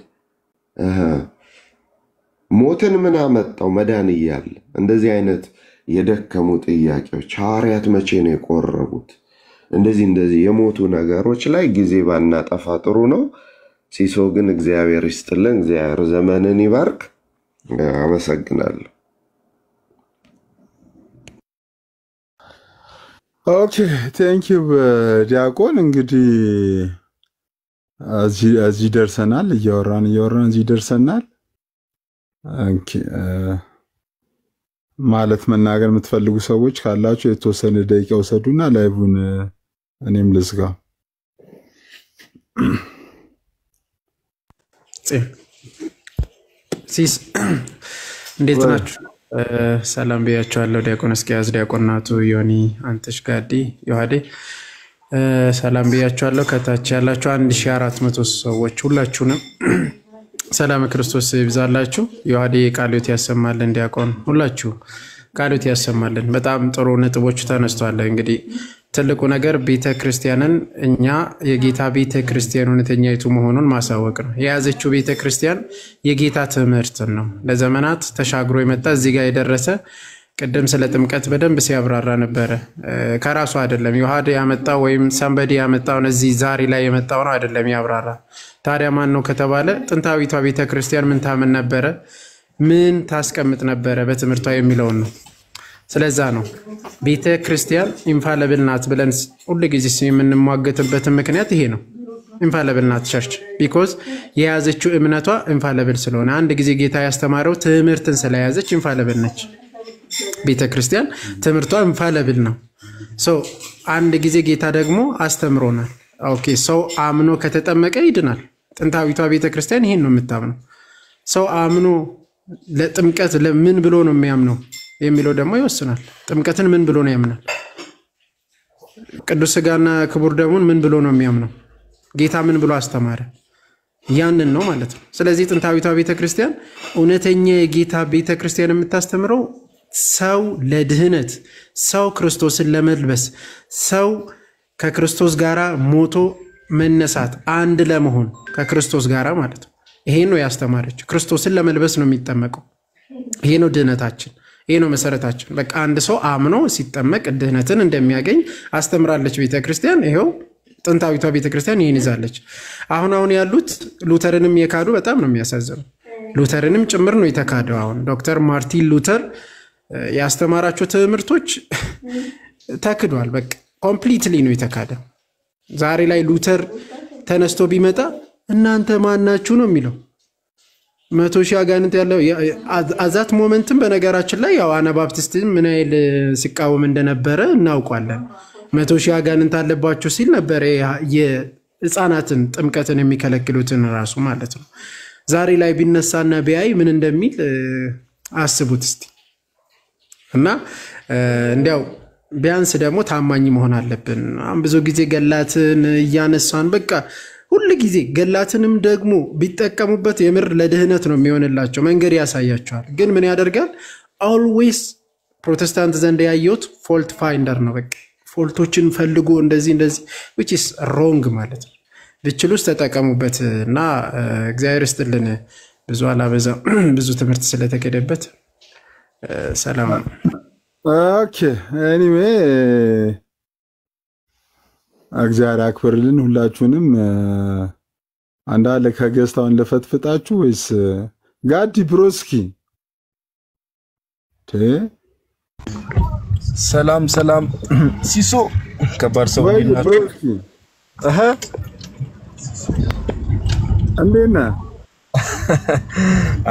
ሞትን ምን አመጣው መዳን እያለ እንደዚህ አይነት የደከሙ ጥያቄዎች ሐዋርያት መቼ ነው የቆረቡት? እንደዚህ የሞቱ ነገሮች ላይ ጊዜ ባናጠፋ ጥሩ ነው። ሲሶ ግን እግዚአብሔር ይስጥልን፣ እግዚአብሔር ዘመንን ይባርክ። አመሰግናለሁ። ኦኬ ቴንክ ዩ ዲያቆን። እንግዲህ እዚህ ደርሰናል። እያወራን እዚህ ደርሰናል። ኦኬ ማለት መናገር የምትፈልጉ ሰዎች ካላችሁ የተወሰነ ደቂቃ ወሰዱና ላይቡን እኔም ልዝጋ። ሲስ እንዴት ናችሁ? ሰላም ብያችኋለሁ። ዲያቆን እስኪያዝ፣ ዲያቆን ናቱ፣ ዮኒ፣ አንተሽ፣ ጋዲ፣ ዮሐዴ ሰላም ብያችኋለሁ። ከታች ያላችሁ 1400 ሰዎች ሁላችሁንም ሰላም ክርስቶስ ይብዛላችሁ። ዮሐዴ ቃልዮት ያሰማልን። ዲያቆን ሁላችሁ ቃልዮት ያሰማልን። በጣም ጥሩ ነጥቦች ተነስተዋል። እንግዲህ ትልቁ ነገር ቤተክርስቲያንን እኛ የጌታ ቤተክርስቲያን እውነተኛይቱ መሆኑን ማሳወቅ ነው። የያዘችው ቤተክርስቲያን የጌታ ትምህርትን ነው ለዘመናት ተሻግሮ የመጣ እዚህ ጋር የደረሰ። ቅድም ስለ ጥምቀት በደንብ ሲያብራራ ነበረ። ከራሱ አይደለም ዮሐዴ ያመጣው ወይም ሰንበዲ ያመጣው እዚህ ዛሬ ላይ የመጣው ነው አይደለም ያብራራ። ታዲያ ማን ነው ከተባለ ጥንታዊቷ ቤተክርስቲያን ምን ታምን ነበረ፣ ምን ታስቀምጥ ነበረ በትምህርቷ የሚለውን ነው። ስለዛ ነው ቤተክርስቲያን ኢንፋለብል ናት ብለን ሁሉ ጊዜ የምንሟገትበት ምክንያት ይሄ ነው። ኢንፋለብል ናት ቸርች ቢኮዝ የያዘችው እምነቷ ኢንፋለብል ስለሆነ፣ አንድ ጊዜ ጌታ ያስተማረው ትምህርትን ስለያዘች ኢንፋለብል ነች ቤተክርስቲያን። ትምህርቷ ኢንፋለብል ነው። አንድ ጊዜ ጌታ ደግሞ አስተምሮናል። ኦኬ ሰው አምኖ ከተጠመቀ ይድናል። ጥንታዊቷ ቤተክርስቲያን ይሄን ነው የምታምነው። ሰው አምኖ ለጥምቀት ለምን ብሎ ነው የሚያምነው የሚለው ደግሞ ይወስናል። ጥምቀትን ምን ብሎ ነው ያምናል? ቅዱስ ሥጋና ክቡር ደሙን ምን ብሎ ነው የሚያምነው? ጌታ ምን ብሎ አስተማረ? ያንን ነው ማለት ነው። ስለዚህ ጥንታዊቷ ቤተክርስቲያን እውነተኛ የጌታ ቤተክርስቲያን የምታስተምረው ሰው ለድህነት፣ ሰው ክርስቶስን ለመልበስ፣ ሰው ከክርስቶስ ጋራ ሞቶ መነሳት፣ አንድ ለመሆን ከክርስቶስ ጋራ ማለት ነው። ይሄ ነው ያስተማረችው። ክርስቶስን ለመልበስ ነው የሚጠመቀው። ይሄ ነው ድህነታችን፣ ይሄ ነው መሰረታችን። በቃ አንድ ሰው አምኖ ሲጠመቅ ድህነትን እንደሚያገኝ አስተምራለች ቤተክርስቲያን። ይሄው ጥንታዊቷ ቤተክርስቲያን ይሄን ይዛለች። አሁን ያሉት ሉተርንም የካዱ በጣም ነው የሚያሳዝነው። ሉተርንም ጭምር ነው የተካደው። አሁን ዶክተር ማርቲን ሉተር ያስተማራቸው ትምህርቶች ተክዷል። በቃ ኮምፕሊትሊ ነው የተካደው። ዛሬ ላይ ሉተር ተነስቶ ቢመጣ እናንተ ማናችሁ ነው የሚለው። 100,000 አጋንንት ያለው አዛት ሞመንትም በነገራችን ላይ ያው አናባፕቲስትን ምን አይል ሲቃወም እንደነበረ እናውቃለን። 100,000 አጋንንት አለባችሁ ሲል ነበር ህፃናትን ጥምቀትን የሚከለክሉትን ራሱ ማለት ነው። ዛሬ ላይ ቢነሳና ቢያይ ምን እንደሚል አስቡት እስቲ። እና እንዲያው ቢያንስ ደግሞ ታማኝ መሆን አለብን። አሁን ብዙ ጊዜ ገላትን እያነሳን በቃ ሁሉ ጊዜ ገላትንም ደግሞ ቢጠቀሙበት የምር ለድህነት ነው የሚሆንላቸው፣ መንገድ ያሳያቸዋል። ግን ምን ያደርጋል? ኦልዌይስ ፕሮቴስታንት ዘንድ ያየሁት ፎልት ፋይንደር ነው። በቃ ፎልቶችን ፈልጎ እንደዚህ which is wrong ማለት ነው። ብችሉስ ተጠቀሙበት እና እግዚአብሔር ይስጥልን። ብዙ አላበዛም፣ ብዙ ትምህርት ስለተከደበት ሰላም። ኦኬ ኤኒዌይ እግዚአብሔር አክብርልን ሁላችሁንም። አንዳለ ከገስታውን ለፈትፍጣችሁ ወይስ ጋዲ ብሮስኪ? ሰላም ሰላም ሲሶ ከባድ ሰው ብሮስኪ እንዴና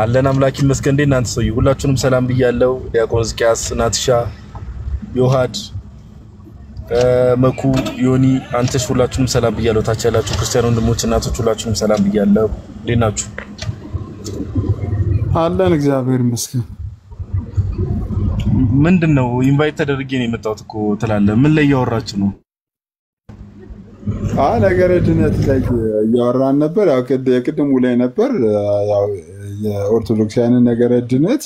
አለን አምላክ ይመስገን። እንዴ እናንተ ሰው ሁላችሁንም ሰላም ብያለሁ። ዲያቆን ሕዝቅያስ፣ ናትሻ፣ ዮሐድ፣ መኩ፣ ዮኒ፣ አንተሽ ሁላችሁንም ሰላም ብያለሁ። ታች ያላችሁ ክርስቲያን ወንድሞች እናቶች ሁላችሁንም ሰላም ብያለሁ። እንዴት ናችሁ? አለን እግዚአብሔር ይመስገን። ምንድነው ኢንቫይት ተደርጌ ነው የመጣሁት እኮ ትላለህ። ምን ላይ ያወራችሁ ነው? ነገረ ድነት ላይ ያወራን ነበር። ያው ቅድሙ ላይ ነበር። ያው የኦርቶዶክሳውያን ነገረ ድነት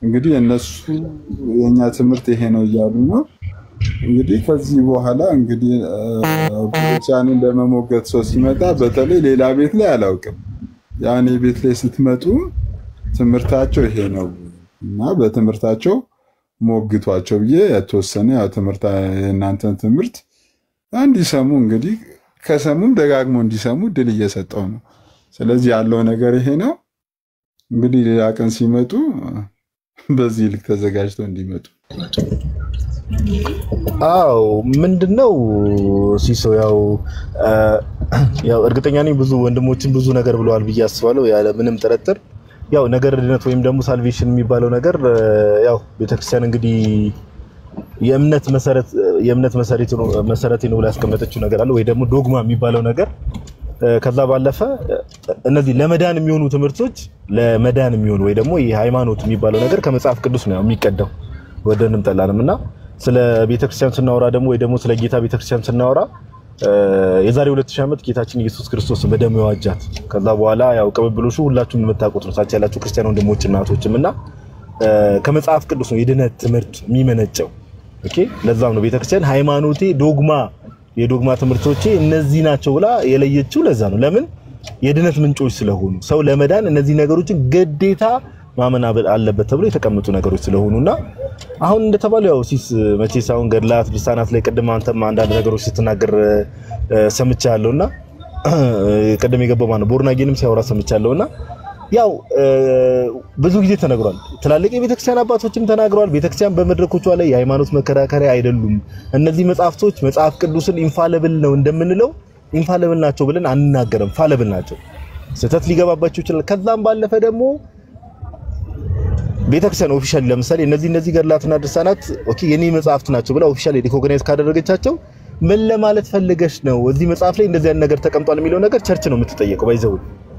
እንግዲህ እነሱ የኛ ትምህርት ይሄ ነው እያሉ ነው። እንግዲህ ከዚህ በኋላ እንግዲህ ኦርቶዶክሳውያንን ለመሞገት ሰው ሲመጣ በተለይ ሌላ ቤት ላይ አላውቅም፣ ያኔ ቤት ላይ ስትመጡ ትምህርታቸው ይሄ ነው እና በትምህርታቸው ሞግቷቸው ብዬ የተወሰነ ያው ትምህርት የእናንተን ትምህርት እንዲሰሙ እንግዲህ ከሰሙም ደጋግሞ እንዲሰሙ ድል እየሰጠው ነው። ስለዚህ ያለው ነገር ይሄ ነው። እንግዲህ ሌላ ቀን ሲመጡ በዚህ ልክ ተዘጋጅተው እንዲመጡ። አው ምንድነው ሲሶ ያው እርግጠኛ ነኝ ብዙ ወንድሞችን ብዙ ነገር ብለዋል ብዬ አስባለሁ። ያለ ምንም ጥርጥር ያው ነገር ድነት ወይም ደግሞ ሳልቬሽን የሚባለው ነገር ያው ቤተክርስቲያን እንግዲህ የእምነት መሰረት ነው ብላ ያስቀመጠችው ነገር አለ ወይ ደግሞ ዶግማ የሚባለው ነገር። ከዛ ባለፈ እነዚህ ለመዳን የሚሆኑ ትምህርቶች ለመዳን የሚሆኑ ወይ ደግሞ የሃይማኖት የሚባለው ነገር ከመጽሐፍ ቅዱስ ነው የሚቀዳው ወደንም ጠላንም። እና ስለ ቤተክርስቲያን ስናወራ ደግሞ ወይ ደግሞ ስለ ጌታ ቤተክርስቲያን ስናወራ የዛሬ 2000 ዓመት ጌታችን ኢየሱስ ክርስቶስ በደሙ ያዋጃት። ከዛ በኋላ ያው ቅብብሎሹ ሁላችሁም የምታውቁት ነው ታች ያላችሁ ክርስቲያን ወንድሞች እናቶችም። እና ከመጽሐፍ ቅዱስ ነው የድነት ትምህርት የሚመነጨው። ኦኬ ለዛም ነው ቤተክርስቲያን ሃይማኖቴ የዶግማ ትምህርቶቼ እነዚህ ናቸው ብላ የለየችው። ለዛ ነው ለምን የድነት ምንጮች ስለሆኑ ሰው ለመዳን እነዚህ ነገሮችን ግዴታ ማመን አለበት ተብሎ የተቀመጡ ነገሮች ስለሆኑና አሁን እንደተባለው ያው ሲስ መቼስ አሁን ገድላት ድርሳናት ላይ ቀደም አንተም አንዳንድ ነገሮች ስትናገር ሰምቻለሁና ቀደም የገባው ማለት ቦርናጌንም ሲያወራ ሰምቻለሁና ያው ብዙ ጊዜ ተነግሯል። ትላልቅ የቤተክርስቲያን አባቶችም ተናግረዋል። ቤተክርስቲያን በመድረኮቿ ላይ የሃይማኖት መከራከሪያ አይደሉም። እነዚህ መጽሐፍቶች መጽሐፍ ቅዱስን ኢንፋሊብል ነው እንደምንለው ኢንፋሊብል ናቸው ብለን አንናገርም። ፋሊብል ናቸው። ስህተት ሊገባባቸው ይችላል። ከዛም ባለፈ ደግሞ ቤተክርስቲያን ኦፊሻሊ ለምሳሌ እነዚህ ገድላትና ድርሳናት ኦኬ የኔ መጽሐፍት ናቸው ብላ ኦፊሻሊ ሪኮግናይዝ ካደረገቻቸው ምን ለማለት ፈልገሽ ነው እዚህ መጽሐፍ ላይ እንደዚህ አይነት ነገር ተቀምጧል የሚለው ነገር ቸርች ነው የምትጠየቀው። ባይዘው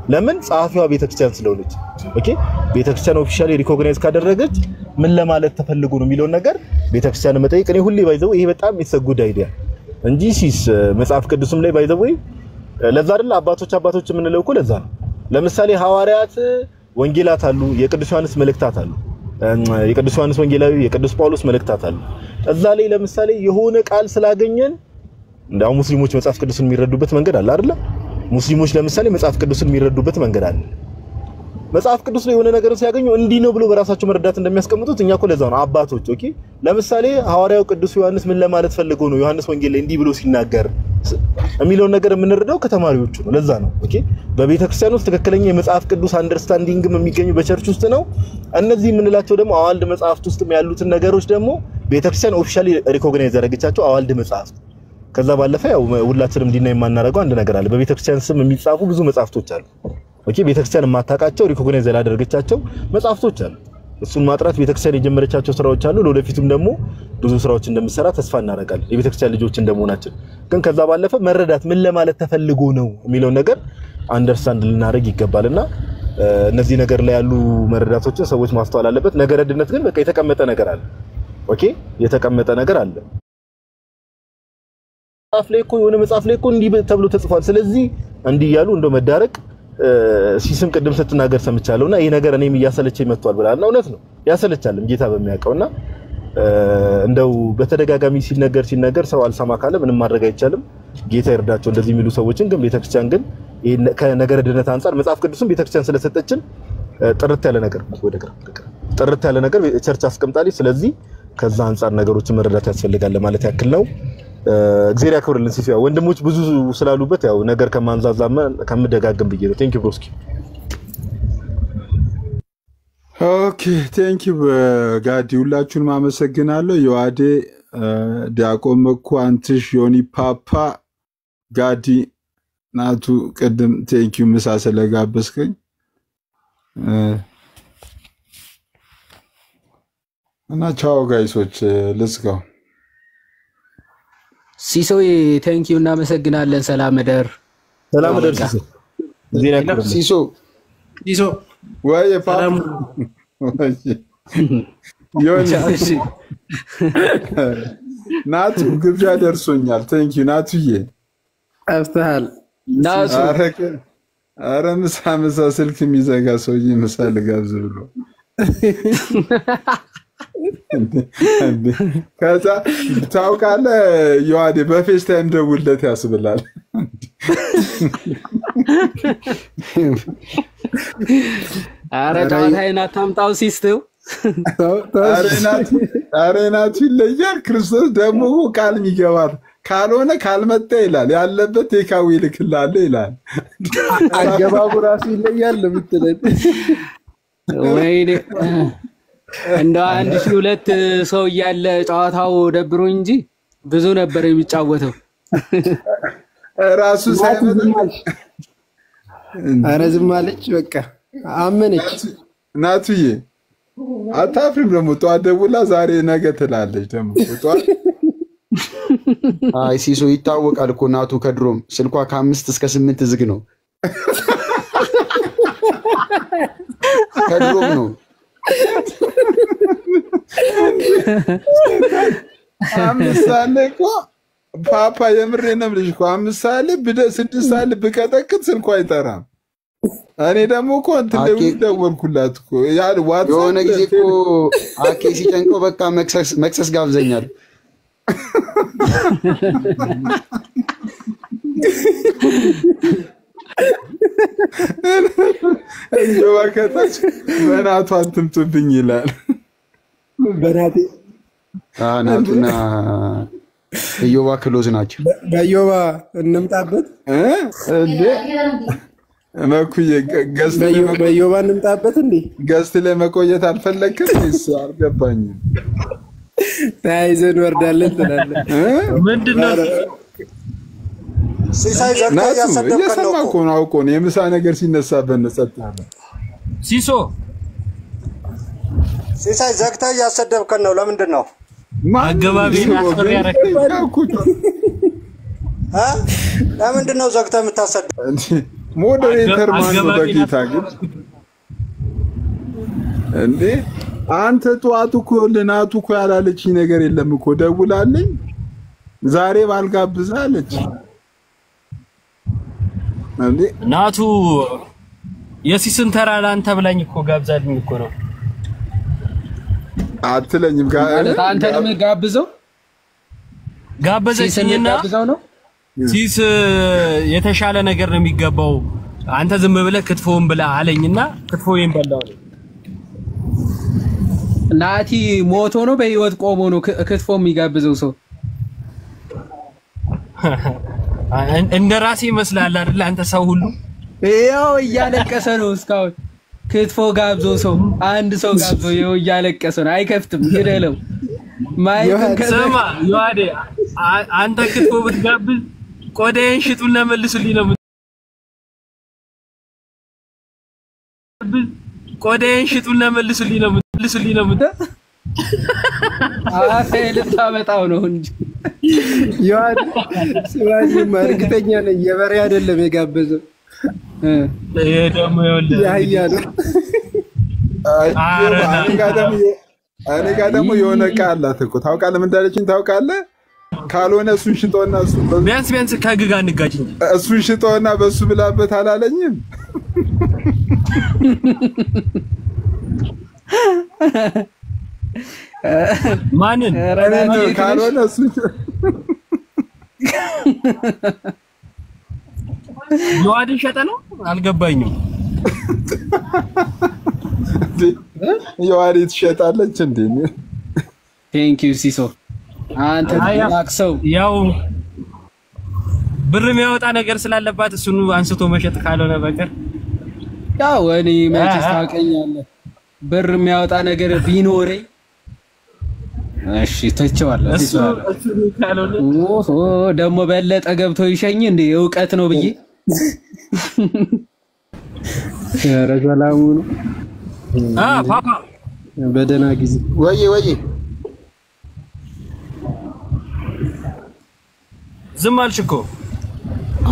ለምን ጸሐፊዋ ቤተክርስቲያን ስለሆነች ኦኬ ቤተክርስቲያን ኦፊሻሊ ሪኮግናይዝ ካደረገች ምን ለማለት ተፈልጎ ነው የሚለው ነገር ቤተክርስቲያን መጠየቅ እኔ ሁሌ ባይዘው ይሄ በጣም የተሰጉድ አይዲያ እንጂ ሲስ መጽሐፍ ቅዱስም ላይ ባይዘው ለዛ አይደል አባቶች የምንለው እኮ ለዛ ነው። ለምሳሌ ሐዋርያት ወንጌላት አሉ፣ የቅዱስ ዮሐንስ መልእክታት አሉ፣ የቅዱስ ዮሐንስ ወንጌላዊ የቅዱስ ጳውሎስ መልእክታት አሉ። እዛ ላይ ለምሳሌ የሆነ ቃል ስላገኘን እንዳው ሙስሊሞች መጽሐፍ ቅዱስን የሚረዱበት መንገድ አለ አይደል? ሙስሊሞች ለምሳሌ መጽሐፍ ቅዱስን የሚረዱበት መንገድ አለ። መጽሐፍ ቅዱስ ላይ የሆነ ነገር ሲያገኙ እንዲህ ነው ብሎ በራሳቸው መረዳት እንደሚያስቀምጡት እኛ እኮ ለዛው ነው አባቶች ኦኬ። ለምሳሌ ሐዋርያው ቅዱስ ዮሐንስ ምን ለማለት ፈልጎ ነው ዮሐንስ ወንጌል ላይ እንዲህ ብሎ ሲናገር የሚለው ነገር የምንረዳው ከተማሪዎቹ ነው። ለዛ ነው ኦኬ በቤተክርስቲያን ውስጥ ትክክለኛ የመጽሐፍ ቅዱስ አንደርስታንዲንግም የሚገኙ በቸርች ውስጥ ነው። እነዚህ የምንላቸው ደግሞ አዋልድ መጽሐፍት ውስጥም ያሉትን ነገሮች ደግሞ ቤተክርስቲያን ኦፊሻሊ ሪኮግናይዝ ያደረገቻቸው አዋልድ መጽሐፍት። ከዛ ባለፈ ያው ሁላችንም እንዲና የማናረጋው አንድ ነገር አለ። በቤተክርስቲያን ስም የሚጻፉ ብዙ መጽሐፍቶች አሉ ኦኬ ቤተክርስቲያን የማታውቃቸው ሪኮግናይዝ ያላደረገቻቸው መጽሐፍቶች አሉ። እሱን ማጥራት ቤተክርስቲያን የጀመረቻቸው ስራዎች አሉ ለወደፊቱም ደግሞ ብዙ ስራዎች እንደምሰራ ተስፋ እናደርጋለን የቤተክርስቲያን ልጆች እንደመሆናችን ግን ከዛ ባለፈ መረዳት ምን ለማለት ተፈልጎ ነው የሚለው ነገር አንደርስታንድ ልናደርግ ይገባልና እነዚህ ነገር ላይ ያሉ መረዳቶችን ሰዎች ማስተዋል አለበት ነገረ ድነት ግን በቃ የተቀመጠ ነገር አለ ኦኬ የተቀመጠ ነገር አለ አፍሌኮ የሆነ መጽሐፍ ላይ እኮ እንዲህ ተብሎ ተጽፏል ስለዚህ እንዲህ ያሉ እንደው መዳረቅ ሲስም ቅድም ስትናገር ሰምቻለሁና ይሄ ነገር እኔም ያሰለቸኝ መጥቷል ብላልና እውነት ነው ያሰለቻልም ጌታ በሚያውቀውና እንደው በተደጋጋሚ ሲነገር ሰው አልሰማ ካለ ምንም ማድረግ አይቻልም ጌታ ይርዳቸው እንደዚህ የሚሉ ሰዎችን ግን ቤተክርስቲያን ግን ከነገረ ድነት አንፃር መጽሐፍ ቅዱስም ቤተክርስቲያን ስለሰጠችን ጥርት ያለ ነገር ጥርት ያለ ነገር ቸርች አስቀምጣለች ስለዚህ ከዛ አንፃር ነገሮችን መረዳት ያስፈልጋል ማለት ያክል ነው እግዚአብሔር ያክብርልን ሲፊያ ወንድሞች ብዙ ስላሉበት ያው ነገር ከማንዛዛማ ከምደጋግም ብዬ ነው ቴንክ ዩ ብሮስኪ ኦኬ ቴንክ ዩ ጋዲ ሁላችሁንም አመሰግናለሁ ዮአዴ ዲያቆን መኩ አንትሽ ዮኒ ፓፓ ጋዲ ናቱ ቀደም ቴንክ ዩ ምሳ ስለጋበዝከኝ እና ቻው ጋይሶች ሌትስ ጎ ሲሶይ ቴንክ ዩ እናመሰግናለን ሰላም ደር ሲሶ ዜና ክብር ሲሶ ወይ ፓፓ ዮኒ ናቱ ግብዣ ደርሶኛል ቴንክ ዩ ናቱዬ አፍታል ናቱ አረ ምሳ ስልክ የሚዘጋ ሰውዬ ምሳ ልጋብዝ ብሎ ከዛ ታውቃለህ ዮአዴ በፌስ ታይም ደውልለት ያስብላል አረ ዳታይና ታምጣው ሲስተው አሬናቱ ይለያል ክርስቶስ ደግሞ ቃል የሚገባል ካልሆነ ካልመጣ ይላል ያለበት ቴካዊ ልክላለ ይላል አገባቡ ራሱ ይለያል ለምትለኝ ወይኔ እንደ 1002 ሰው ያለ ጨዋታው ደብሮ እንጂ ብዙ ነበር የሚጫወተው ራሱ ሳይመጣ አረ ዝም አለች በቃ አመነች ናቱዬ አታፍሪም ደግሞ ጧት ደውላ ዛሬ ነገ ትላለች ደግሞ ጧት አይ ሲሶ ይታወቃል እኮ ናቱ ከድሮም ስልኳ ከ5 እስከ 8 ዝግ ነው ከድሮም ነው አምሳሌ እኮ ፓፓ የምሬንም ልጅ እኮ አምሳሌ በ6 ሰዓት ብቀጠቅጥ ስልኳ አይጠራም እኔ ደግሞ እኮ እንትን ደወልኩላት እኮ ያ ዋትስአፕ የሆነ ጊዜ እኮ አኬ ሲጨንቀው በቃ መክሰስ ጋብዘኛል እዮባ ከታች በናቱ አትምጡብኝ ይላል በናቴ ናቱና እዮባ ክሎዝ ናቸው በዮባ እንምጣበት እንዴ መኩዬ ገስት በዮባ እንምጣበት እንዴ ገስት ላይ መቆየት አልፈለክም እሱ አልገባኝም ታይዘን ወርዳለን ትላለህ ምንድነው ሲሳይ ዘግታ ያሰደብከን ነው እኮ ነው አውቆ ነው የምሳ ነገር ሲነሳበት ነው ጸጥ ያለ ሲሳይ ዘግታ ያሰደብከን ነው ለምንድን ነው አገባቢና አስፈሪ ያረከኩ ለምንድን ነው ዘግታ የምታሰደብ ሞዴሬተር ማን ነው በጌታ ግን እንዴ አንተ ጧቱ እኮ ለናቱ እኮ ያላለችኝ ነገር የለም እኮ ደውላልኝ ዛሬ ባልጋብዛለች እንዴ ናቱ የሲስን ተራራ አንተ ብላኝ እኮ ጋብዛልኝ እኮ ነው አትለኝም ማለት አንተንም ጋብዘው ጋበዘችኝና ሲስ የተሻለ ነገር ነው የሚገባው አንተ ዝም ብለህ ክትፎን ብላ አለኝና ክትፎዬን በላው ናቲ ሞቶ ነው በህይወት ቆሞ ነው ክትፎ የሚጋብዘው ሰው እንደ ራሴ ይመስላል አይደል አንተ ሰው ሁሉ ያው እያለቀሰ ነው እስካሁን ክትፎ ጋብዞ ሰው አንድ ሰው ጋብዞ ያው እያለቀሰ ነው አይከፍትም ግደለው ማይክ ሰማ ዮአዴ አንተ ክትፎ ብትጋብዝ ቆዳዬን ሽጡና መልሱልኝ ነው ቆዳዬን ሽጡና መልሱልኝ ነው አፌ ልታመጣው ነው እንጂ ዮሐን ስማኝማ እርግጠኛ ነኝ የበሬ አይደለም የጋበዘው ይሄ ደግሞ ይኸውልህ ያህያ ነው። እኔ ጋር ደግሞ የሆነ ዕቃ አላት እኮ ታውቃለህ፣ ምን እንዳለችኝ ታውቃለህ? ካልሆነ እሱን ሽጦና እሱ ቢያንስ ከግጋ እንጋጭ እንጂ እሱን ሽጦና በሱ ብላበት አላለኝም። ማንን ካልሆነ እሱ ዮሐድን ሸጠ ነው አልገባኝም። ዮሐድ ትሸጣለች እንዴ? ቴንክ ዩ ሲሶ አንተ ታክሰው ያው ብር የሚያወጣ ነገር ስላለባት እሱን አንስቶ መሸጥ ካልሆነ በቀር ያው እኔ መቼስ ታውቀኛለህ ብር የሚያወጣ ነገር ቢኖረኝ እሺ ተቸዋለሁ። እሱ ካልሆነ ኦሆ ደግሞ በለጠ ገብቶ ይሸኝ እንዴ ዕውቀት ነው ብዬ ኧረ ሰላሙ ነው። ፓፓ በደህና ጊዜ ወይ ዝም አልሽ እኮ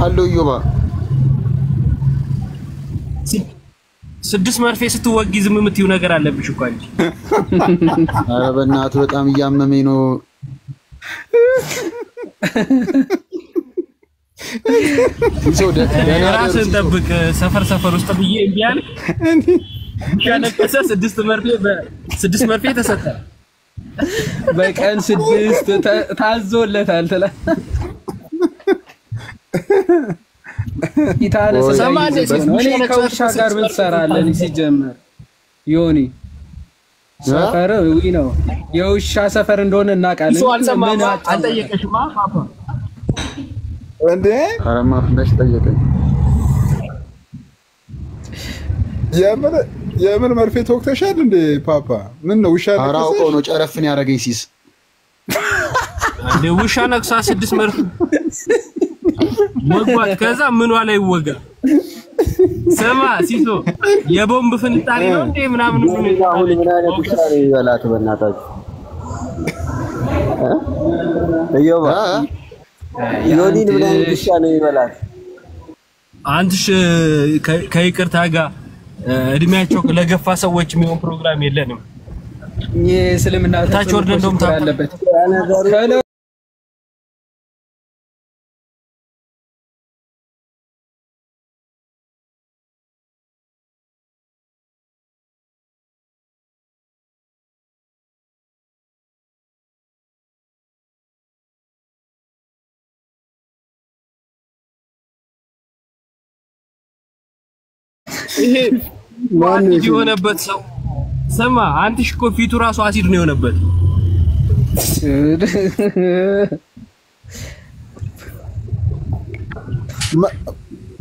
አሎ ዮባ 6 መርፌ ስትወጊ ዝም የምትይው ነገር አለብሽ እኮ አንቺ። ኧረ በእናትህ በጣም እያመመኝ ነው። ራስን ጠብቅ ሰፈር ውስጥ ብዬ እምቢ አልክ። ያነቀሰ 6 መርፌ ተሰጠ በቀን 6 ታዞለታል ትላ ኢታለ ሰማለ እኔ ከውሻ ጋር ምን ትሰራለህ ሲጀመር ዮኒ ሰፈር ነው የውሻ ሰፈር እንደሆነ እናውቃለን። ምን አልጠየቀሽማ ፓፓ እንዴ? አረማ ፍለሽ ጠየቀኝ። የምን መርፌ ተወቅተሻል እንዴ ፓፓ? ምን ነው ውሻ ነክሰሽ? አራውቆ ነው ጨረፍን ያደረገኝ ሲስ እንዴ ውሻ ነክሳ 6 መርፌ ወጓት። ከዛ ምኗ ላይ ወጋ? ሰማ ሲሶ የቦምብ ፍንጣሪ ነው እንዴ ምናምን ነው። አሁን ምን አይነት ውሻ ነው ይበላት በእናታችሁ? እዮባ ዮኒን ምን አይነት ውሻ ነው ይበላት? አንተሽ ከይቅርታ ጋር እድሜያቸው ለገፋ ሰዎች የሚሆን ፕሮግራም የለንም። የእስልምና ታች ወርደን እንደውም ታለበት ይሄ ማን የሆነበት ሰው ሰማ። አንተሽ እኮ ፊቱ ራሱ አሲድ ነው የሆነበት።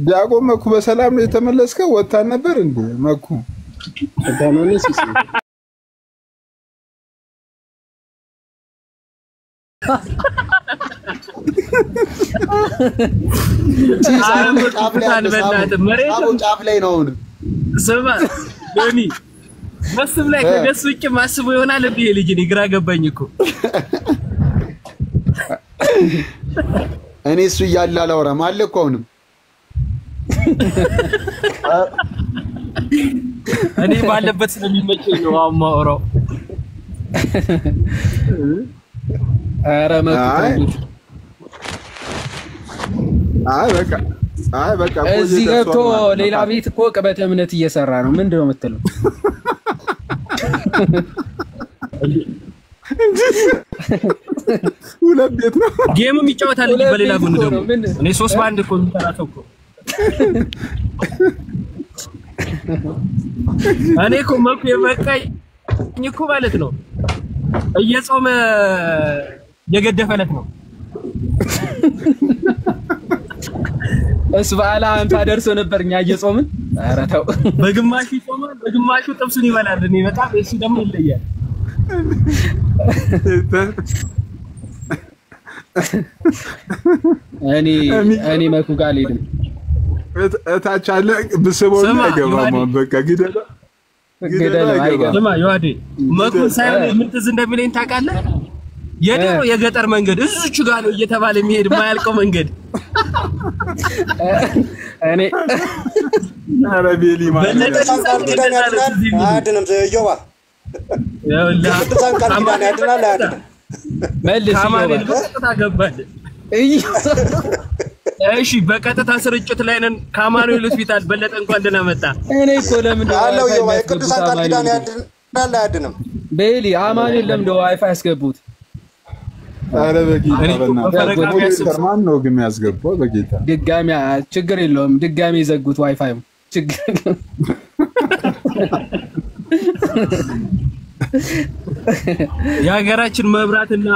ዲያቆን መኩ በሰላም ነው የተመለስከው? ወጣን ነበር እንዴ መኩ? ተመለስ ጫፍ ላይ ነው ስማ ዮኒ መስም ላይ ከገስ ውጭ ማስቦ ይሆናል እንዴ? ልጅ እኔ ግራ ገባኝ እኮ። እኔ እሱ እያለ አላወራም አለ እኮ አሁንም እኔ ባለበት ስለሚመቸኝ ነው አማውራው። ኧረ በቃ እዚህ ገብቶ ሌላ ቤት እኮ ቅበተ እምነት እየሰራ ነው። ምንድነው የምትለው? ሁለት ቤት ነው ጌምም ይጫወታል እንጂ በሌላ ጎን ደግሞ እኔ 3 በአንድ እኮ የምሰራው እኮ እኔ እኮ መልኩ የበቃኝ እኮ ማለት ነው። እየጾመ የገደፈለት ነው። በዓል አንተ ደርሶ ነበር እኛ እየጾምን። ኧረ ተው በግማሹ ይጾማል፣ በግማሹ ጥብሱን ይበላል። እኔ በጣም እሱ ደግሞ ይለያል። እኔ መኩ ጋር አልሄድም። እታች አለ ብስቦና አይገባም። በቃ ግደላ ስማ ዮሐዴ መኩን ሳይሆን ምን ትዝ እንደሚለኝ ታውቃለህ? የድሮ የገጠር መንገድ እዚች ጋር ነው እየተባለ የሚሄድ የማያልቀው መንገድ እኔ አረቤሊ ማለት አድንም ዘዮባ ቅዱሳን ቃል ኪዳን ያድናል አያድንም? መልስ ካማኔል በቀጥታ ገባል። እሺ በቀጥታ ስርጭት ላይ ነን። ካማኑኤል ሆስፒታል በለጠ እንኳን ደህና መጣ። እኔ እኮ ለምን አለው የቅዱሳን ቃል ኪዳን ያድናል አያድንም? ቤሊ አማኑኤል ለምን ዋይፋይ ያስገቡት? አረ በጌታ ማን ነው ግን ያስገባው? በጌታ ድጋሚ ችግር የለውም ድጋሚ ዘጉት ዋይፋይ ችግር የሀገራችን መብራትና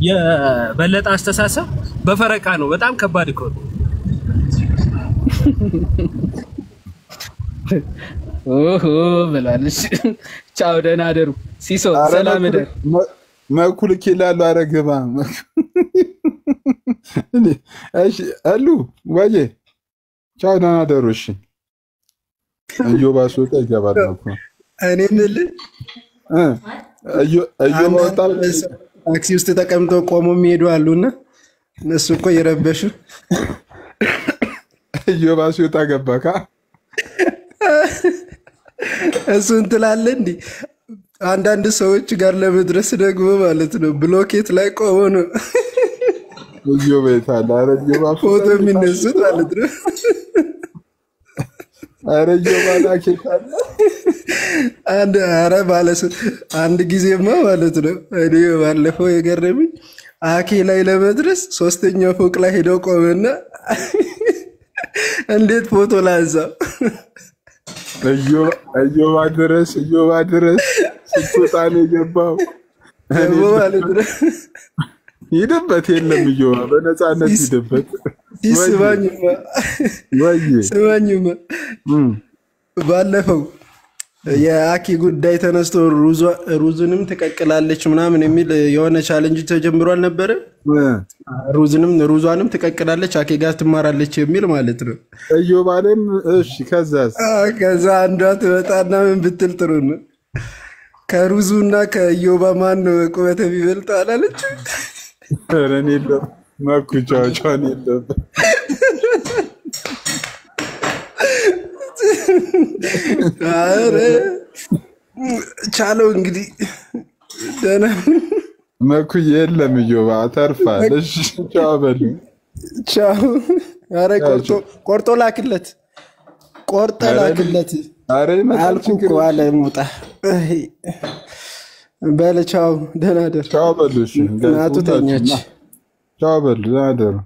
የበለጠ አስተሳሰብ በፈረቃ ነው። በጣም ከባድ እኮ ነው። ኦሆ ብላለች። ቻው ደህና አደሩ ሲሶ ሰላም ደር መኩል ይላሉ አረግባ እሺ አሉ ወዬ ቻው ደህና አደሩ። እሺ እዮባ ሶጣ ይገባል እኮ እኔ ምን እዮባ ወጣ ታክሲ ውስጥ ተቀምጠው ቆሞ የሚሄዱ አሉና እነሱ እኮ እየረበሹ እዮባ ሶጣ ገባካ እሱን ትላለህ እንዴ? አንዳንድ ሰዎች ጋር ለመድረስ ደግሞ ማለት ነው ብሎኬት ላይ ቆሞ ነው እዮባ ይታላ አረጆባ ፎቶ የሚነሱት ማለት ነው። አረጆባ ላኪታል አንድ ጊዜማ ማለት ነው እኔ ባለፈው የገረመኝ አኬ ላይ ለመድረስ 3ኛው ፎቅ ላይ ሄደው ቆመና እንዴት ፎቶ ላንሳው? እዮባ ድረስ ስትወጣ ነው የገባው ማለት ነው። ሂድበት የለም እዮባ በነፃነት ሂድበት። ስማኝማ ባለፈው የአኪ ጉዳይ ተነስቶ ሩዝንም ትቀቅላለች ምናምን የሚል የሆነ ቻሌንጅ ተጀምሯል ነበረ። ሩዟንም ትቀቅላለች አኪ ጋር ትማራለች የሚል ማለት ነው። እዮባንም እሺ ከዛ አንዷ ትመጣና ምን ብትል ጥሩ ነው ከሩዙና ከእዮባ ማን ነው ቁመት የሚበልጠው አላለች? ረኔ የለም ማኩቻቻን የለም አረ ቻለው እንግዲህ ደህና መኩ የለም እዮባ ተርፋል። እሺ ቻው በል ቻው። አረ ቆርጦ ላክለት አረ አልኩ እኮ አለ ሞጣ በለ ቻው ደህና ደር ቻው በል እሺ እናቱ ተኛች ቻው በል ደህና ደር